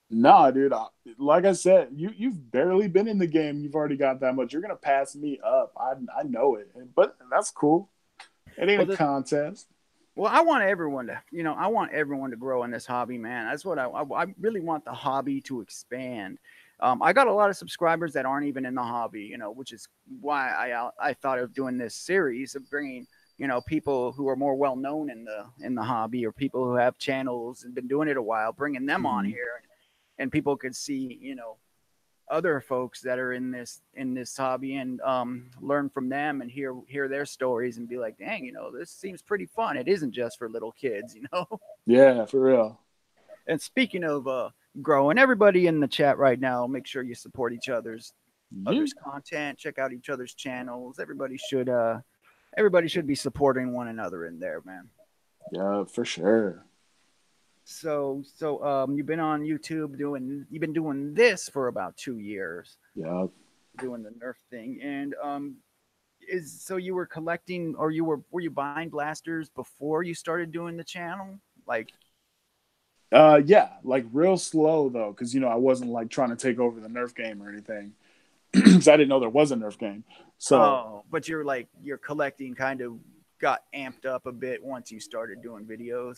Nah, dude. Like I said, you've barely been in the game. You've already got that much. You're gonna pass me up. I know it, but that's cool. It ain't Well, a contest. Well, I want everyone to, I want everyone to grow in this hobby, man. That's what I really want the hobby to expand. I got a lot of subscribers that aren't even in the hobby, which is why I thought of doing this series of bringing, people who are more well known in the hobby, or people who have channels and been doing it a while, bringing them on Mhm. here, and people could see, other folks that are in this hobby, and learn from them and hear their stories and be like, dang, this seems pretty fun. It isn't just for little kids. Yeah, for real. And speaking of growing, everybody in the chat right now, make sure you support each other's others' content, check out each other's channels. Everybody should be supporting one another in there, man. Yeah, for sure. So you've been on YouTube you've been doing this for about 2 years, Yeah. doing the Nerf thing, and you were collecting, or were you buying blasters before you started doing the channel, like? Yeah, like real slow though, because I wasn't like trying to take over the Nerf game or anything, because I didn't know there was a Nerf game. So, but your collecting kind of got amped up a bit once you started doing videos.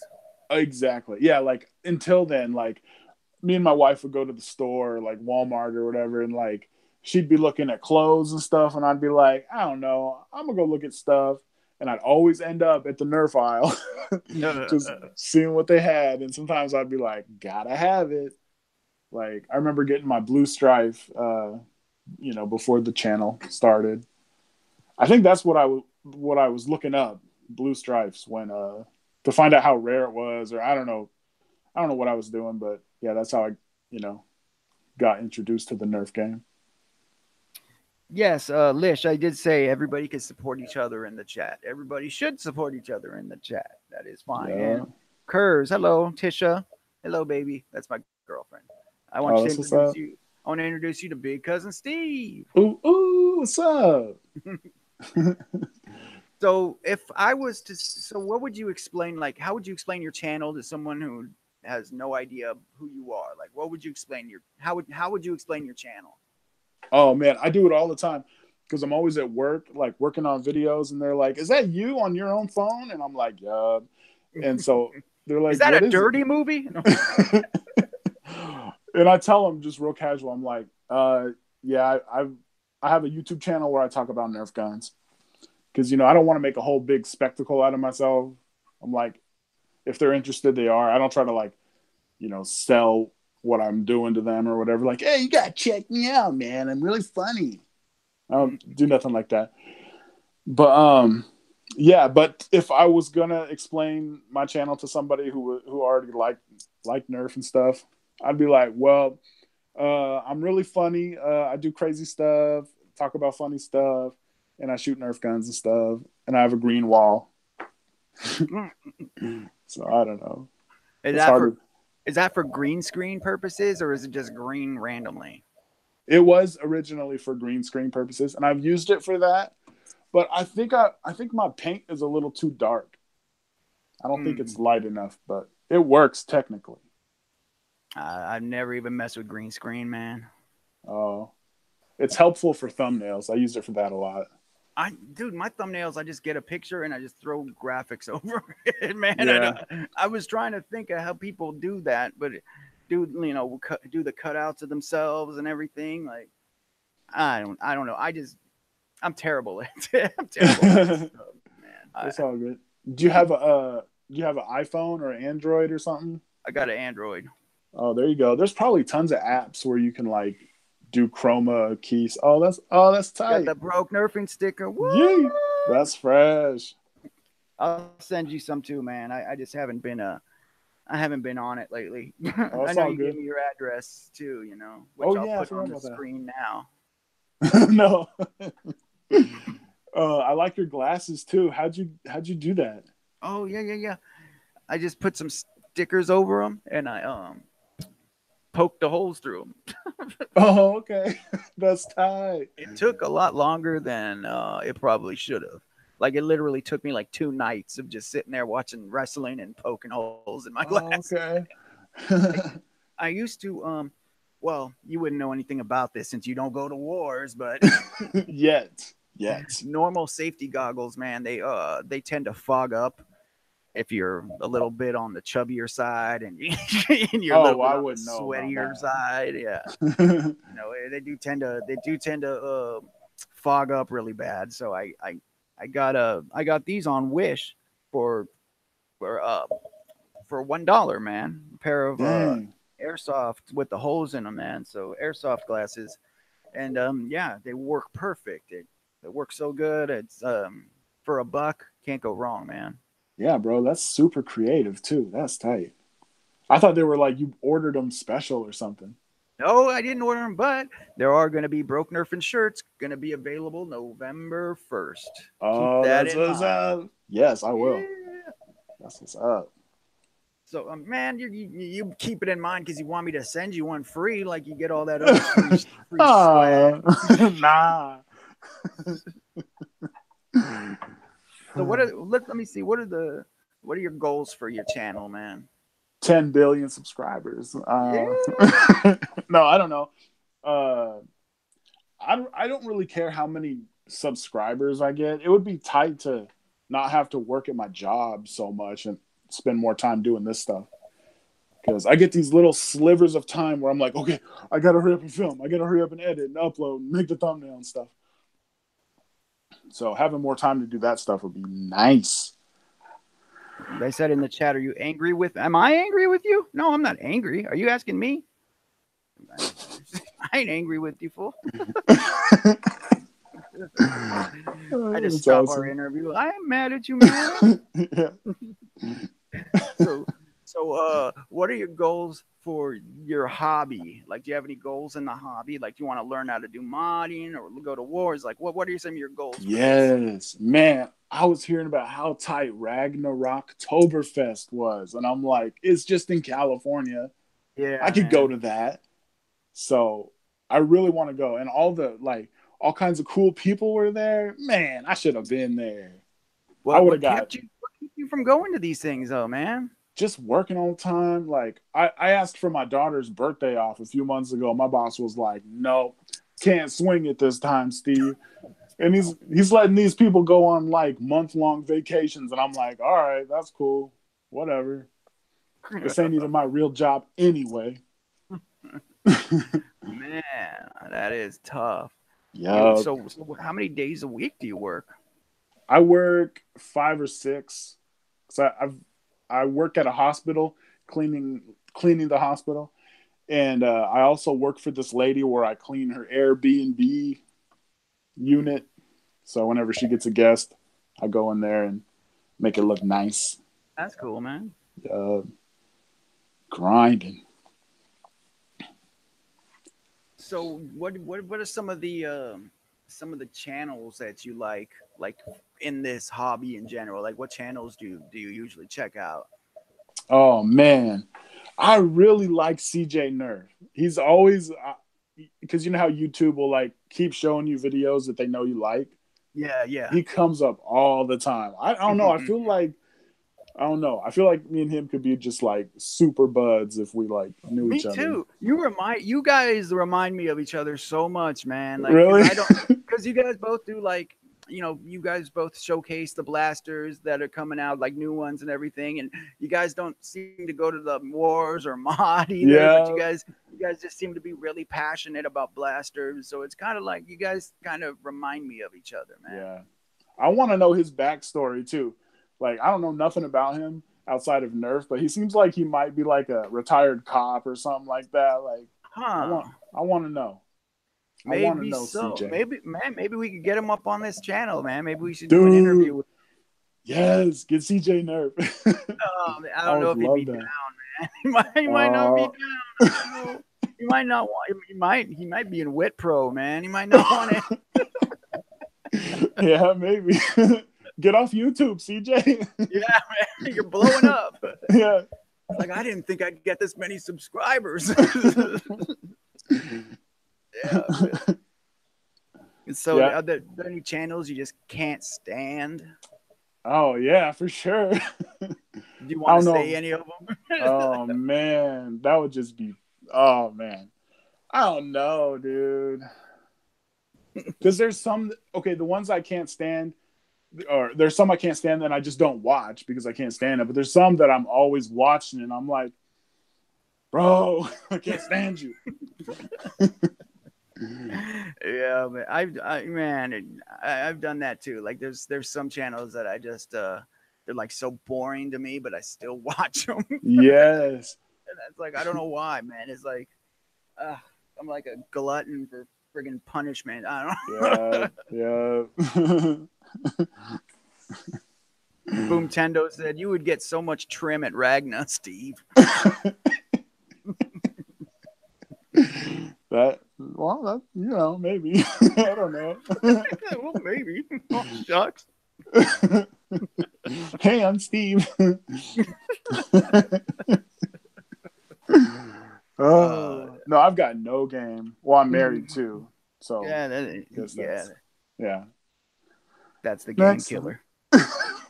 exactly, yeah. Like until then, like me and my wife would go to the store, like Walmart or whatever, and like she'd be looking at clothes and stuff, and I'd be like, I don't know, I'm gonna go look at stuff, and I'd always end up at the Nerf aisle, just seeing what they had, and sometimes I'd be like, gotta have it. Like I remember getting my blue stripe, before the channel started. I think that's what I was looking up, blue stripes, when to find out how rare it was, or I don't know what I was doing, but yeah, that's how I got introduced to the Nerf game. Yes, Lish, I did say everybody can support each other in the chat. Everybody should support each other in the chat. That is fine. Yeah. And Kurz, hello, Tisha, hello, baby. That's my girlfriend. I want to introduce you to Big Cousin Steve. Ooh, what's up? So what would you explain? Like, how would you explain your channel to someone who has no idea who you are? Like, what would you explain how would you explain your channel? Oh man, I do it all the time because I'm always at work, like working on videos, and they're like, "Is that you on your own phone?" And I'm like, "Yeah." And so they're like, "Is that a dirty movie?" No. And I tell them just real casual. I'm like, "Yeah, I have a YouTube channel where I talk about Nerf guns because I don't want to make a whole big spectacle out of myself." I'm like, if they're interested, they are. I don't try to like, sell what I'm doing to them or whatever. Like, hey, you gotta check me out, man. I'm really funny. I don't do nothing like that. But yeah. But if I was gonna explain my channel to somebody who already liked Nerf and stuff, I'd be like, well, I'm really funny. I do crazy stuff, talk about funny stuff, and I shoot Nerf guns and stuff. And I have a green wall. So I don't know. Is that for green screen purposes, or is it just green randomly? It was originally for green screen purposes, and I've used it for that. But I think my paint is a little too dark. I don't think it's light enough, but it works technically. I've never even messed with green screen, man. Oh, it's helpful for thumbnails. I use it for that a lot. Dude, my thumbnails, I just get a picture and I just throw graphics over it, man. Yeah. I was trying to think of how people do that, but do the cutouts of themselves and everything. Like, I don't know. I'm terrible at it. I'm terrible at this stuff, man. It's all good. Do you have an iPhone or Android or something? I got an Android. Oh, there you go. There's probably tons of apps where you can like do chroma keys. Oh, that's tight. Got the Broke Nerfing sticker. Yeah, that's fresh. I'll send you some too, man. I just haven't been I haven't been on it lately. Oh, I know you gave me your address too, which I'll put on the screen now. No. I like your glasses too. How'd you do that? Oh yeah. I just put some stickers over them and I poked the holes through them. Oh, okay. That's tight. It took a lot longer than it probably should have. Like, it literally took me like 2 nights of just sitting there watching wrestling and poking holes in my glass. Okay. I used to, well, you wouldn't know anything about this since you don't go to wars, but yet normal safety goggles, man, they tend to fog up if you're a little bit on the chubbier side and you're a little bit on the sweatier side. Yeah. They do tend to fog up really bad. So I got these on Wish for $1, man. A pair of airsoft with the holes in them, man. So airsoft glasses, and yeah, they work perfect. It works so good. It's for $1, can't go wrong, man. Yeah, bro, that's super creative too. That's tight. I thought they were like you ordered them special or something. No, I didn't order them, but there are going to be Broke Nerfing shirts going to be available November 1st. Keep Oh, that that's in what's mind. up. Yes, I will. Yeah. That's what's up. So, man, you keep it in mind because you want me to send you one free, like you get all that other free swag. Nah. So, let me see. What are your goals for your channel, man? 10 billion subscribers. Yeah. No, I don't know. Uh, I don't really care how many subscribers I get. It would be tight to not have to work at my job so much and spend more time doing this stuff. Because I get these little slivers of time where I'm like, okay, I gotta hurry up and film. I gotta hurry up and edit and upload and make the thumbnail and stuff. So having more time to do that stuff would be nice. They said in the chat, are you angry with? Am I angry with you? No, I'm not angry. Are you asking me? I ain't angry with you, fool. I just stopped our interview. I am mad at you, man. Yeah. So, what are your goals for your hobby? Like, do you have any goals in the hobby? Like, do you want to learn how to do modding or go to wars? Like, what are some of your goals? Yes, man. I was hearing about how tight Ragnarok Toberfest was, and I'm like, it's just in California. Yeah, I could go to that. So I really want to go, and all kinds of cool people were there. Man, I should have been there. What kept you from going to these things, though, man? Just working all the time. Like I asked for my daughter's birthday off a few months ago. My boss was like, "No, can't swing it this time, Steve." And he's letting these people go on like month-long vacations, and I'm like, "All right, that's cool, whatever. This ain't even my real job anyway." Man, that is tough. Yeah. So how many days a week do you work? I work 5 or 6. So I work at a hospital, cleaning the hospital, and I also work for this lady where I clean her Airbnb unit. So whenever she gets a guest, I go in there and make it look nice. That's cool, man. Grinding. So what are some of the channels that you like in this hobby in general? Like, what channels do you usually check out? Oh man, I really like CJ Nerf. He's always because you know how YouTube will like keep showing you videos that they know you like. Yeah. He comes up all the time. I don't know. I feel like me and him could be just like super buds if we like knew each other. Me too. You guys remind me of each other so much, man. Like, really? Because you guys both do like, you guys both showcase the blasters that are coming out, like new ones and everything. And you guys don't seem to go to the wars or mod either. Yeah. But you guys just seem to be really passionate about blasters. So it's kind of like you guys kind of remind me of each other, man. Yeah. I want to know his backstory too. Like, I don't know nothing about him outside of Nerf, but he seems like he might be like a retired cop or something like that. Like, I want to know. Maybe I want to know so. CJ. Maybe we could get him up on this channel, man. Maybe we should do an interview with him. Yes, get CJ Nerf. I don't know if he'd be down, man. He might not be down. He might not want. He might be in Wit Pro, man. He might not want it. Yeah, maybe. Get off YouTube, CJ. Yeah, man, you're blowing up. Yeah. Like, I didn't think I'd get this many subscribers. Yeah. So, are there any channels you just can't stand? Oh yeah, for sure. Do you want to say any of them? Oh man, that would just be. Oh man, I don't know, dude. Because there's some. Okay, the ones I can't stand. Or there's some I can't stand that I just don't watch because I can't stand it. But there's some that I'm always watching and I'm like, bro, I can't stand you. Yeah, but I've done that too. Like there's some channels that I just they're like so boring to me, but I still watch them. Yes. And that's like, I don't know why, man. It's like I'm like a glutton for friggin' punishment. I don't know. Yeah. Boom Tendo said you would get so much trim at Ragna, Steve. That maybe. I don't know. Well, maybe. Oh, shucks. Hey, I'm Steve. Oh no, I've got no game. Well, I'm married too, so yeah, yeah. That's the game Next, killer.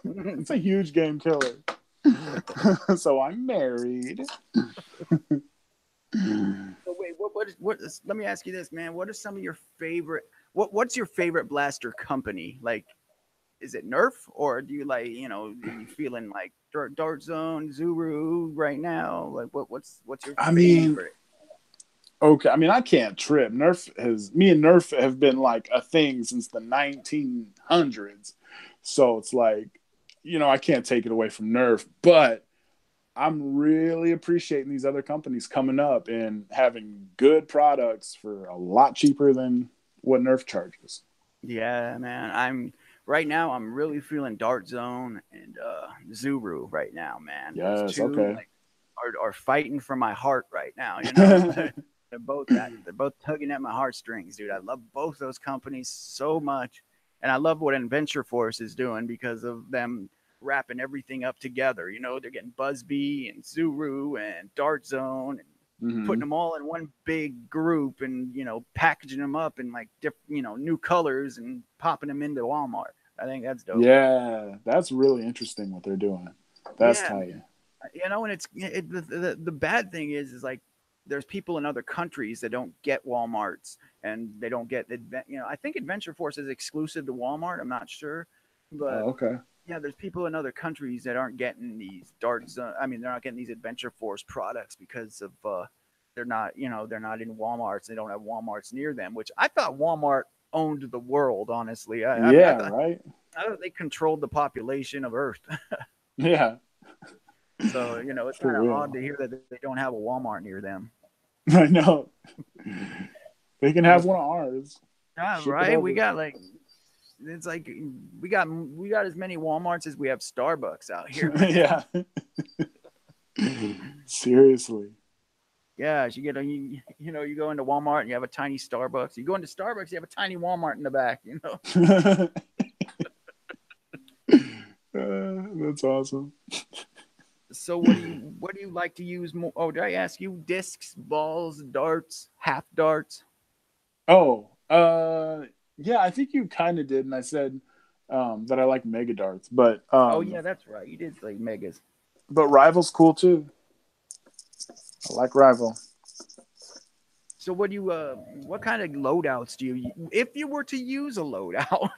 it's a huge game killer. So I'm married. So wait, let me ask you this, man. What are some of your favorite? What's your favorite blaster company? Like, is it Nerf, or do you like, are you feeling like Dart Zone, Zuru right now? Like, what's your I mean, favorite? okay. I mean, I can't trip. Me and Nerf have been like a thing since the 1900s. So it's like, I can't take it away from Nerf, but I'm really appreciating these other companies coming up and having good products for a lot cheaper than what Nerf charges. Yeah, man. Right now I'm really feeling Dart Zone and Zuru right now, man. Those Yes, two okay. like are fighting for my heart right now, you know. They're both tugging at my heartstrings, dude. I love both those companies so much. And I love what Adventure Force is doing because of them wrapping everything up together. They're getting Buzzbee and Zuru and Dart Zone and putting them all in one big group and packaging them up in like different new colors and popping them into Walmart. I think that's dope. Yeah, that's really interesting what they're doing. That's Yeah, tight. and the bad thing is like there's people in other countries that don't get Walmarts and they don't get I think Adventure Force is exclusive to Walmart. I'm not sure, but Okay. yeah, there's people in other countries that aren't getting these they're not getting these Adventure Force products because of they're not in Walmarts. They don't have Walmarts near them, which I thought Walmart owned the world. Honestly, Yeah, right. I thought they controlled the population of Earth. Yeah, So it's for kind of odd real. to hear that they don't have a Walmart near them. I know. They can have one of ours. Yeah, Ship it right. We over. got like it's like we got as many Walmarts as we have Starbucks out here. Yeah. Seriously. Yeah, you go into Walmart and you have a tiny Starbucks. You go into Starbucks, you have a tiny Walmart in the back. That's awesome. So what do you like to use more? Oh, did I ask you discs, balls, darts, half darts? Oh, yeah, I think you kind of did, and I said that I like Mega Darts, Oh yeah, that's right. You did say megas. but Rival's cool too. I like Rival. So what kind of loadouts do you if you were to use a loadout?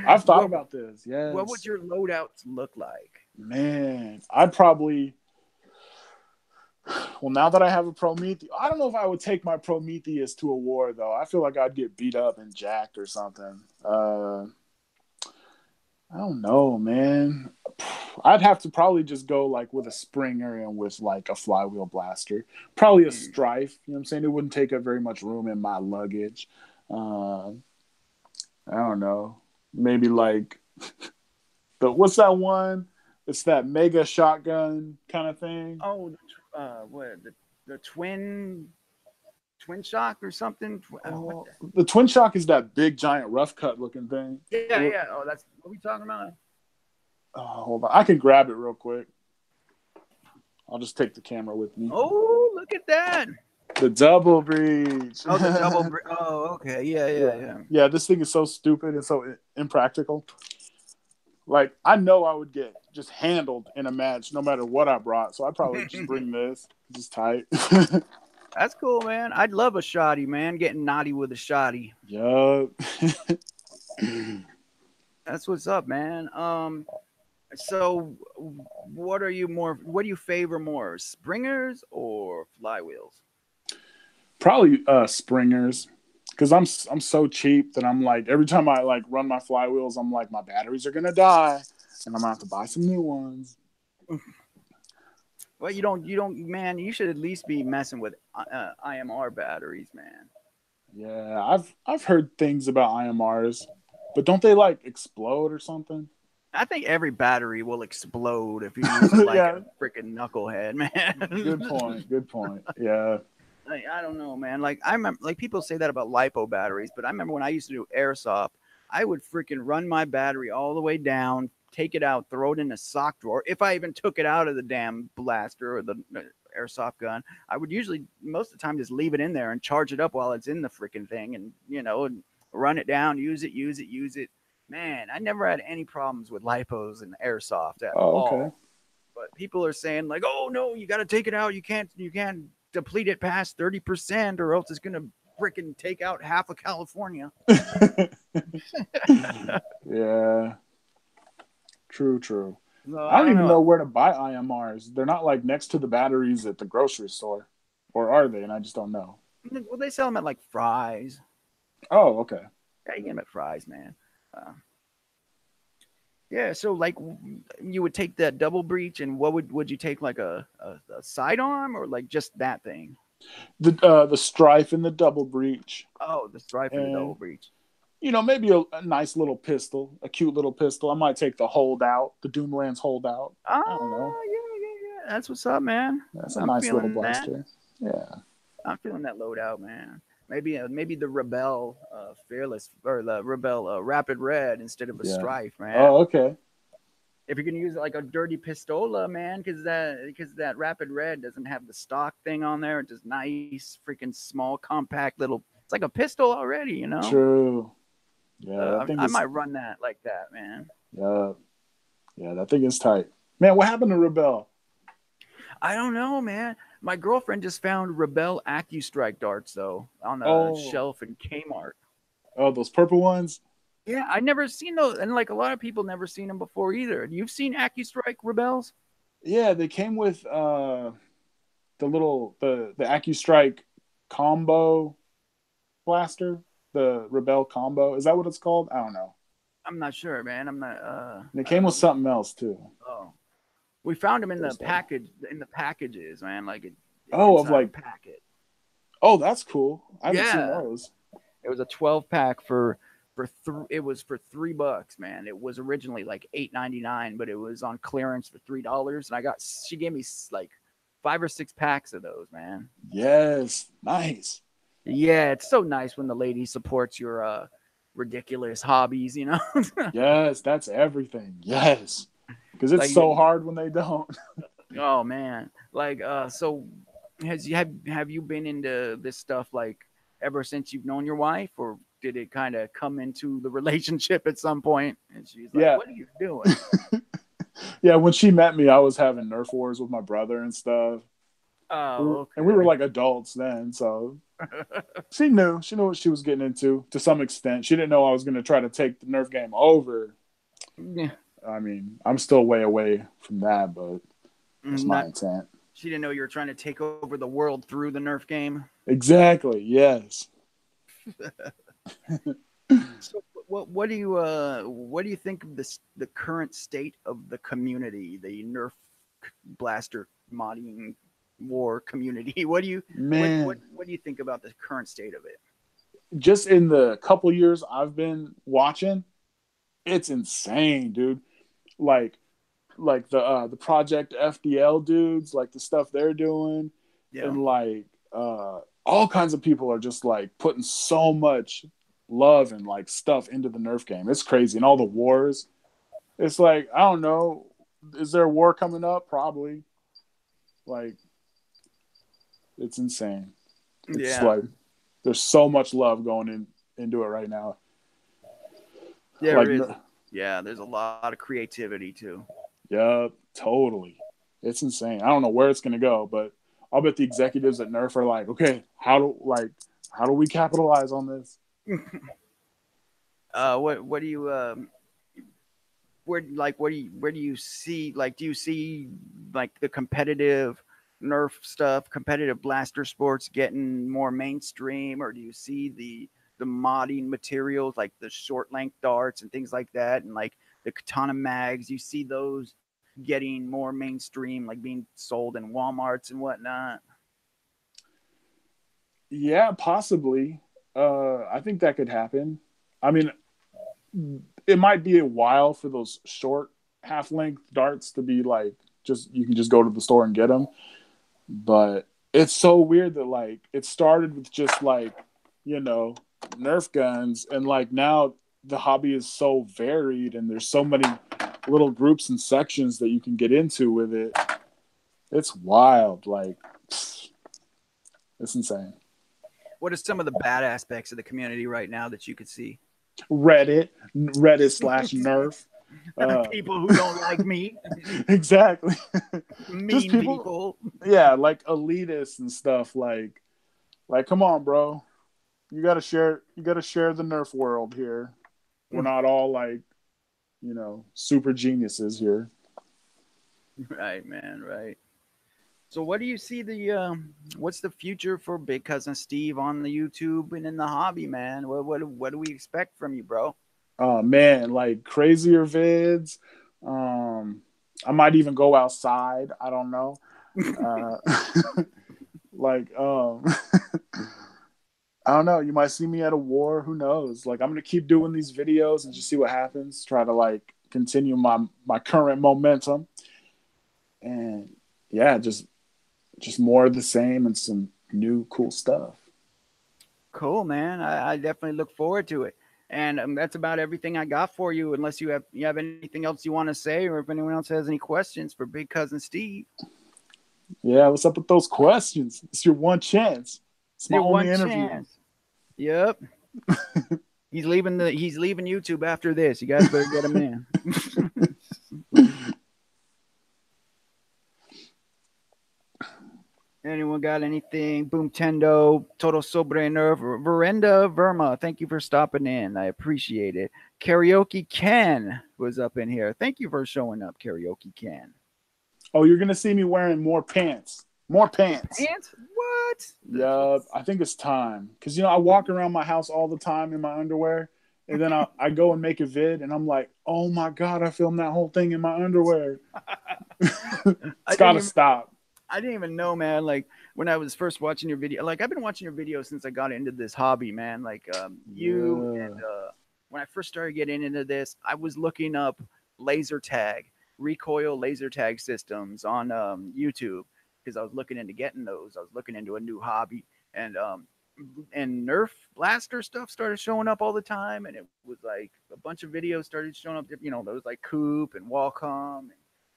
I've thought what about this. what would Yes, your loadouts look like? man, I'd probably. Well, now that I have a Prometheus, I don't know if I would take my Prometheus to a war though. I feel like I'd get beat up and jacked or something. I don't know, man. I'd have to probably just go like with a Springer and with like a flywheel blaster. Probably a Strife. You know what I'm saying? It wouldn't take up very much room in my luggage. I don't know. Maybe like what's that one? It's that mega shotgun kind of thing. Oh, what the twin shock or something? The Twin Shock is that big giant rough cut looking thing. Yeah. Oh, that's what we talking about. Hold on. I can grab it real quick. I'll just take the camera with me. Oh, look at that. The double breach. Oh, the double. Oh, okay. Yeah. Yeah, this thing is so stupid and so impractical. Like, I know I would get just handled in a match no matter what I brought. So I'd probably just bring this. Just tight. That's cool, man. I'd love a shoddy, man. Getting naughty with a shoddy. Yup. That's what's up, man. So what do you favor more, springers or flywheels? Probably Springers. Because I'm so cheap that I'm like, every time I like run my flywheels, I'm like, my batteries are gonna die and I'm gonna have to buy some new ones. Well, you don't, man. You should at least be messing with IMR batteries, man. Yeah, I've heard things about IMRs, but don't they like explode or something? I think every battery will explode if you use it like Yeah. a freaking knucklehead, man. Good point. Yeah. Like, I don't know, man. Like I remember, like people say that about lipo batteries, but I remember when I used to do airsoft, I would freaking run my battery all the way down, take it out, throw it in a sock drawer. If I even took it out of the damn blaster or the airsoft gun, I would usually most of the time just leave it in there and charge it up while it's in the freaking thing, and and run it down, use it, use it, use it. Man, I never had any problems with lipos and airsoft at Oh, okay. all. But people are saying like, "Oh no, you got to take it out. You can't deplete it past 30%, or else it's gonna freaking take out half of California." Yeah, true. So I I don't don't even know know. where to buy IMRs. They're not like next to the batteries at the grocery store, or are they? And I just don't know. Well, they sell them at like Fry's. Oh, okay. Yeah, you get them at Fry's, man. Uh, yeah, so like you would take that double breech, and what would you take, like a sidearm or like just that thing? The strife and the double breech, Oh, the stripe and the double and breech. maybe a nice little pistol, a cute little pistol. I might take the holdout, the Doomlands holdout. I don't know. Yeah. That's what's up, man. That's a I'm nice little feeling that. blaster. Yeah. I'm feeling that loadout, man. Maybe the Rebel Fearless, or the Rebel Rapid Red instead of a Yeah. Strife, man. Oh, okay. If you're gonna use like a dirty pistola, man, because that Rapid Red doesn't have the stock thing on there. It's just nice, freaking small, compact little. It's like a pistol already, you know. True. Yeah, that thing I is. might run that like that, man. Yeah, yeah, that thing is tight. Man, what happened to Rebel? I don't know, man. My girlfriend just found Rebel AccuStrike darts though on a Oh, shelf in Kmart. oh, those purple ones. Yeah, I never seen those, and like a lot of people never seen them before either. You've seen AccuStrike Rebels? Yeah, they came with the AccuStrike combo blaster, the Rebel combo. Is that what it's called? I don't know. I'm not sure, man. I'm not. And it I came don't with know. something else too. Oh, we found them in the There's that. packages, man. Like Oh, of inside a like, packet. oh, that's cool. I haven't seen Yeah, those. it was a 12 pack it was for $3, man. It was originally like 8.99, but it was on clearance for $3, and she gave me like 5 or 6 packs of those, man. Yes, nice. Yeah, it's so nice when the lady supports your ridiculous hobbies, you know. Yes, that's everything. Yes, because it's Like, so hard when they don't. oh man, like so have you been into this stuff like ever since you've known your wife, or did it kind of come into the relationship at some point and she's like, Yeah, what are you doing? yeah. When she met me, I was having Nerf wars with my brother and stuff. Oh, And we were okay. like adults then, so she knew what she was getting into to some extent. She didn't know I was going to try to take the Nerf game over. Yeah. I mean, I'm still way away from that, but that's my Not intent. She didn't know you were trying to take over the world through the Nerf game. Exactly. Yes. So what do you think of the current state of the community, the Nerf blaster modding war community? Man, What do you think about the current state of it? just in the couple years I've been watching, it's insane, dude. Like the Project FDL dudes, like the stuff they're doing, Yeah. and like all kinds of people are just like putting so much love and like stuff into the Nerf game. It's crazy. And all the wars. It's like, I don't know. Is there a war coming up? Probably. Like, it's insane. It's Yeah. like there's so much love going into it right now. There Like, is. Yeah, there's a lot of creativity too. yeah, totally. It's insane. I don't know where it's gonna go, but I'll bet the executives at Nerf are like, okay, how do we capitalize on this? What do you where do you see, like, do you see like the competitive Nerf stuff, competitive blaster sports getting more mainstream, or do you see the modding materials like the short length darts and things like that, and like the katana mags? You see those getting more mainstream, like being sold in WalMarts and whatnot? Yeah, possibly. I think that could happen. I mean, it might be a while for those short half length darts to be like just you can just go to the store and get them. But it's so weird that like it started with just like, you know, Nerf guns, and like now the hobby is so varied and there's so many little groups and sections that you can get into with it. It's wild. Like, it's insane. What are some of the bad aspects of the community right now that you could see? Reddit slash Nerf. People who don't like me. Exactly. Just Mean people, people. yeah, like elitists and stuff. Like, come on, bro. You gotta share. You gotta share the Nerf world here. We're not all like, you know, super geniuses here. Right, man. Right. So, what do you see what's the future for Big Cousin Steve on the YouTube and in the hobby, man? What do we expect from you, bro? Oh man, like crazier vids. Um, I might even go outside. I don't know. Uh, like, I don't know. You might see me at a war. Who knows? Like, I'm gonna keep doing these videos and just see what happens. Try to like continue my current momentum, and yeah, just more of the same and some new cool stuff. Cool, man. I definitely look forward to it. And that's about everything I got for you. Unless you have anything else you want to say, or if anyone else has any questions for Big Cousin Steve. Yeah, what's up with those questions? It's your one chance. It's my Your only one interview. chance. Yep. He's leaving YouTube after this. You guys better get him in. Anyone got anything? Boom Tendo, Total Sobre Nerve, Verenda Verma. Thank you for stopping in. I appreciate it. Karaoke Ken was up in here. Thank you for showing up, Karaoke Ken. Oh, you're gonna see me wearing more pants. More pants. Pants? What? Yup. I think it's time. Cause you know, I walk around my house all the time in my underwear. And then I go and make a vid and I'm like, oh my God, I filmed that whole thing in my underwear. I It's didn't gotta even stop. I didn't even know, man. Like when I was first watching your video, like I've been watching your videos since I got into this hobby, man. Like you and Yeah. when I first started getting into this, I was looking up laser tag, recoil laser tag systems on YouTube because I was looking into getting those. I was looking into a new hobby, and Nerf blaster stuff started showing up all the time, and it was like a bunch of videos started showing up. You know, there was like Coop and Wacom,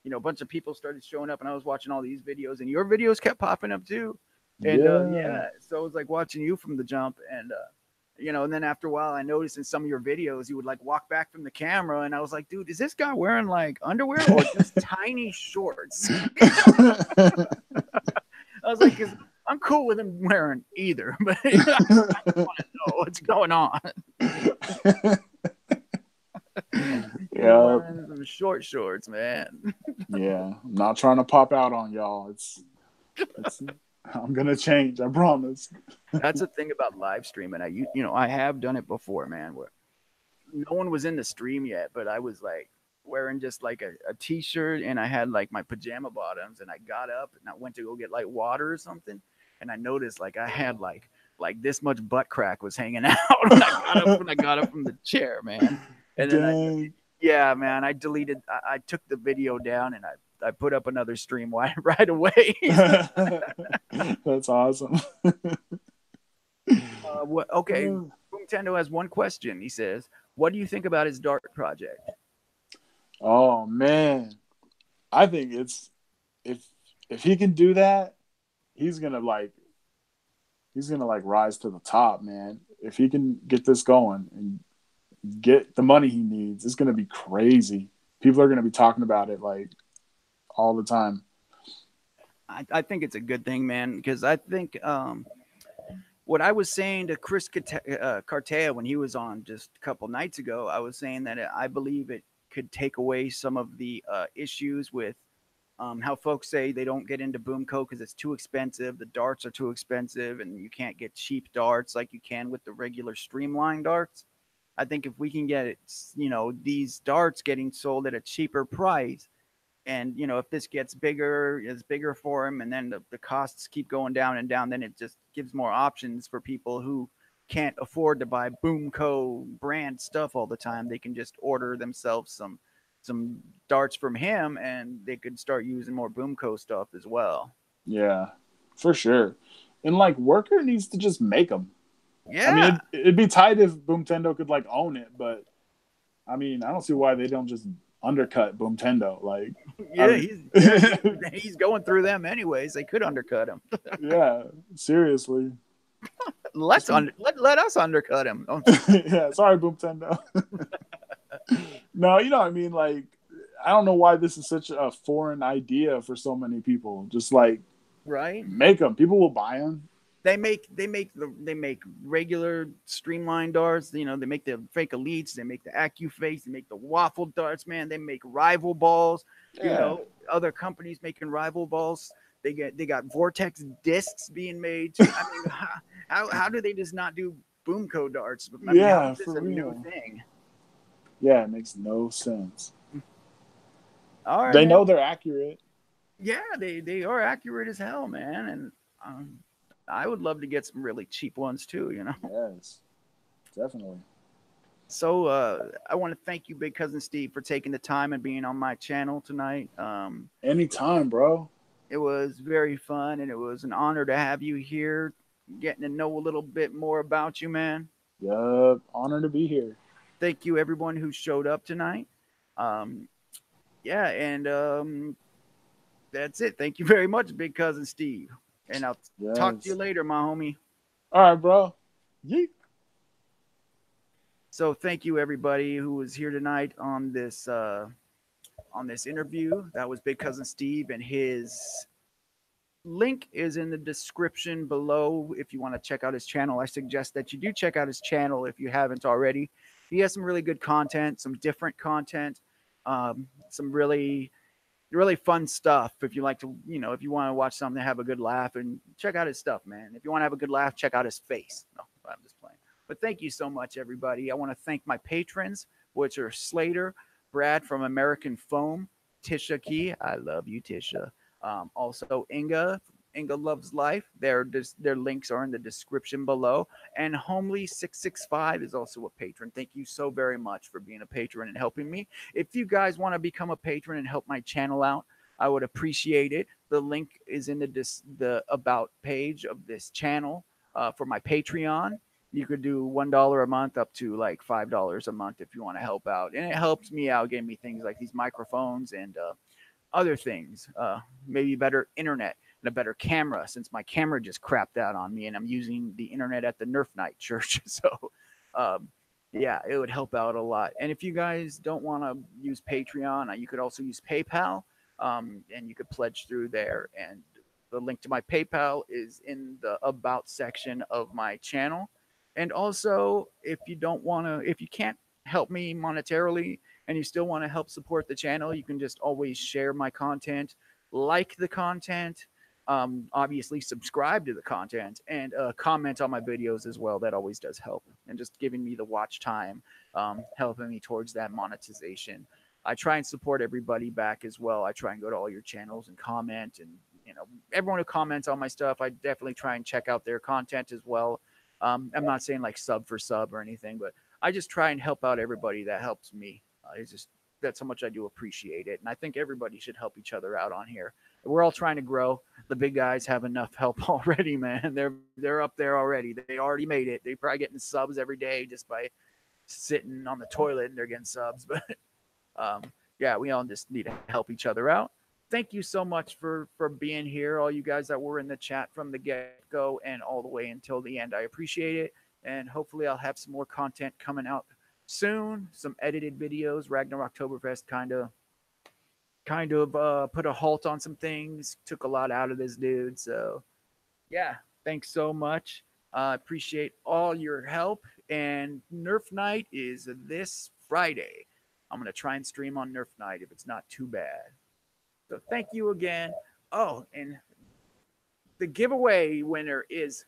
and a bunch of people started showing up, and I was watching all these videos, and your videos kept popping up too. And Yeah. yeah, so it was like watching you from the jump, and and then after a while, I noticed in some of your videos you would like walk back from the camera, and I was like, dude, is this guy wearing like underwear or just tiny shorts? I was like, 'cause I'm cool with him wearing either, but I want to know what's going on. He's Yeah. wearing some short shorts, man. Yeah. I'm not trying to pop out on y'all. It's I'm gonna change, I promise. That's the thing about live streaming. I have done it before, man. Where no one was in the stream yet, but I was like wearing just like a t-shirt, and I had like my pajama bottoms, and I got up and I went to go get like water or something, and I noticed like I had like this much butt crack was hanging out when I got up from the chair, man. And then Dang. yeah, man, I took the video down, and I put up another stream right away. That's awesome. Okay, Nintendo has one question. He says, "What do you think about his Dart project?" Oh man. I think it's if he can do that, he's gonna like rise to the top, man. If he can get this going and get the money he needs, it's gonna be crazy. People are gonna be talking about it like all the time. I think it's a good thing, man, because I think what I was saying to Chris Cartea when he was on just a couple nights ago, I was saying that I believe it could take away some of the issues with how folks say they don't get into Boomco because it's too expensive. The darts are too expensive, and you can't get cheap darts like you can with the regular streamline darts. I think if we can get it, these darts getting sold at a cheaper price, and if this gets bigger, it's bigger for him, and then the costs keep going down and down, then it just gives more options for people who can't afford to buy Boomco brand stuff all the time. They can just order themselves some darts from him, and they could start using more Boomco stuff as well. Yeah. For sure. And like Worker needs to just make them. Yeah. I mean, it'd be tight if Boomtendo could like own it, but I mean, I don't see why they don't just undercut Boomtendo. Like, yeah, I mean, he's going through them anyways. They could undercut him. yeah, seriously. Let us undercut him. Yeah, sorry, Boomtendo. No, you know what I mean? Like, I don't know why this is such a foreign idea for so many people. Just like, right? make them. People will buy them. They make regular streamlined darts. You know, they make the fake elites. They make the AccuFace. They make the waffle darts. Man, they make rival balls. Yeah. You know, other companies making rival balls. They got Vortex discs being made. Too. I mean, how do they just not do Boomco darts? I mean, yeah, how is this for a real. new thing? Yeah, it makes no sense. All right, they man. know they're accurate. Yeah, they are accurate as hell, man. And I would love to get some really cheap ones too, you know. Yes, definitely. So I want to thank you, Big Cousin Steve, for taking the time and being on my channel tonight. Anytime, bro. It was very fun, and it was an honor to have you here, getting to know a little bit more about you, man. Yup, honor to be here. Thank you, everyone who showed up tonight. Yeah, and that's it. Thank you very much, Big Cousin Steve. And I'll talk to you later, my homie. All right, bro. Yeet. So thank you, everybody who was here tonight on this interview. That was Big Cousin Steve, and his link is in the description below if you want to check out his channel. I suggest that you do check out his channel if you haven't already. He has some really good content, some different content, some really fun stuff. If you like to, you know, if you want to watch something to have a good laugh, and check out his stuff, man. If you want to have a good laugh, check out his face. No, I'm just playing. But thank you so much, everybody. I want to thank my patrons, which are Slaedur, Brad from American Foam, Tisha Kee. I love you, Tisha. Also, Inga Loves Life. Their links are in the description below. And Homely665 is also a patron. Thank you so very much for being a patron and helping me. If you guys want to become a patron and help my channel out, I would appreciate it. The link is in the about page of this channel for my Patreon. You could do $1 a month up to like $5 a month if you want to help out. And it helps me out, getting me things like these microphones and other things, maybe better internet and a better camera, since my camera just crapped out on me and I'm using the internet at the Nerf night church. So, yeah, it would help out a lot. And if you guys don't want to use Patreon, you could also use PayPal, and you could pledge through there. And the link to my PayPal is in the About section of my channel. And also, if you can't help me monetarily, and you still want to help support the channel, you can just always share my content, like the content, obviously subscribe to the content, and comment on my videos as well. That always does help. And just giving me the watch time, helping me towards that monetization. I try and support everybody back as well. I try and go to all your channels and comment, and you know, everyone who comments on my stuff, I definitely try and check out their content as well. I'm not saying like sub for sub or anything, but I just try and help out everybody that helps me. That's how much I do appreciate it. And I think everybody should help each other out on here. We're all trying to grow. The big guys have enough help already, man. They're up there already. They already made it. They're probably getting subs every day just by sitting on the toilet, and they're getting subs. But yeah, we all just need to help each other out. Thank you so much for being here, all you guys that were in the chat from the get-go and all the way until the end. I appreciate it. And hopefully I'll have some more content coming out soon. Some edited videos. Ragnar Oktoberfest kind of put a halt on some things. Took a lot out of this dude. So yeah, thanks so much. Appreciate all your help. And Nerf Night is this Friday. I'm going to try and stream on Nerf Night if it's not too bad. So thank you again. Oh, and the giveaway winner is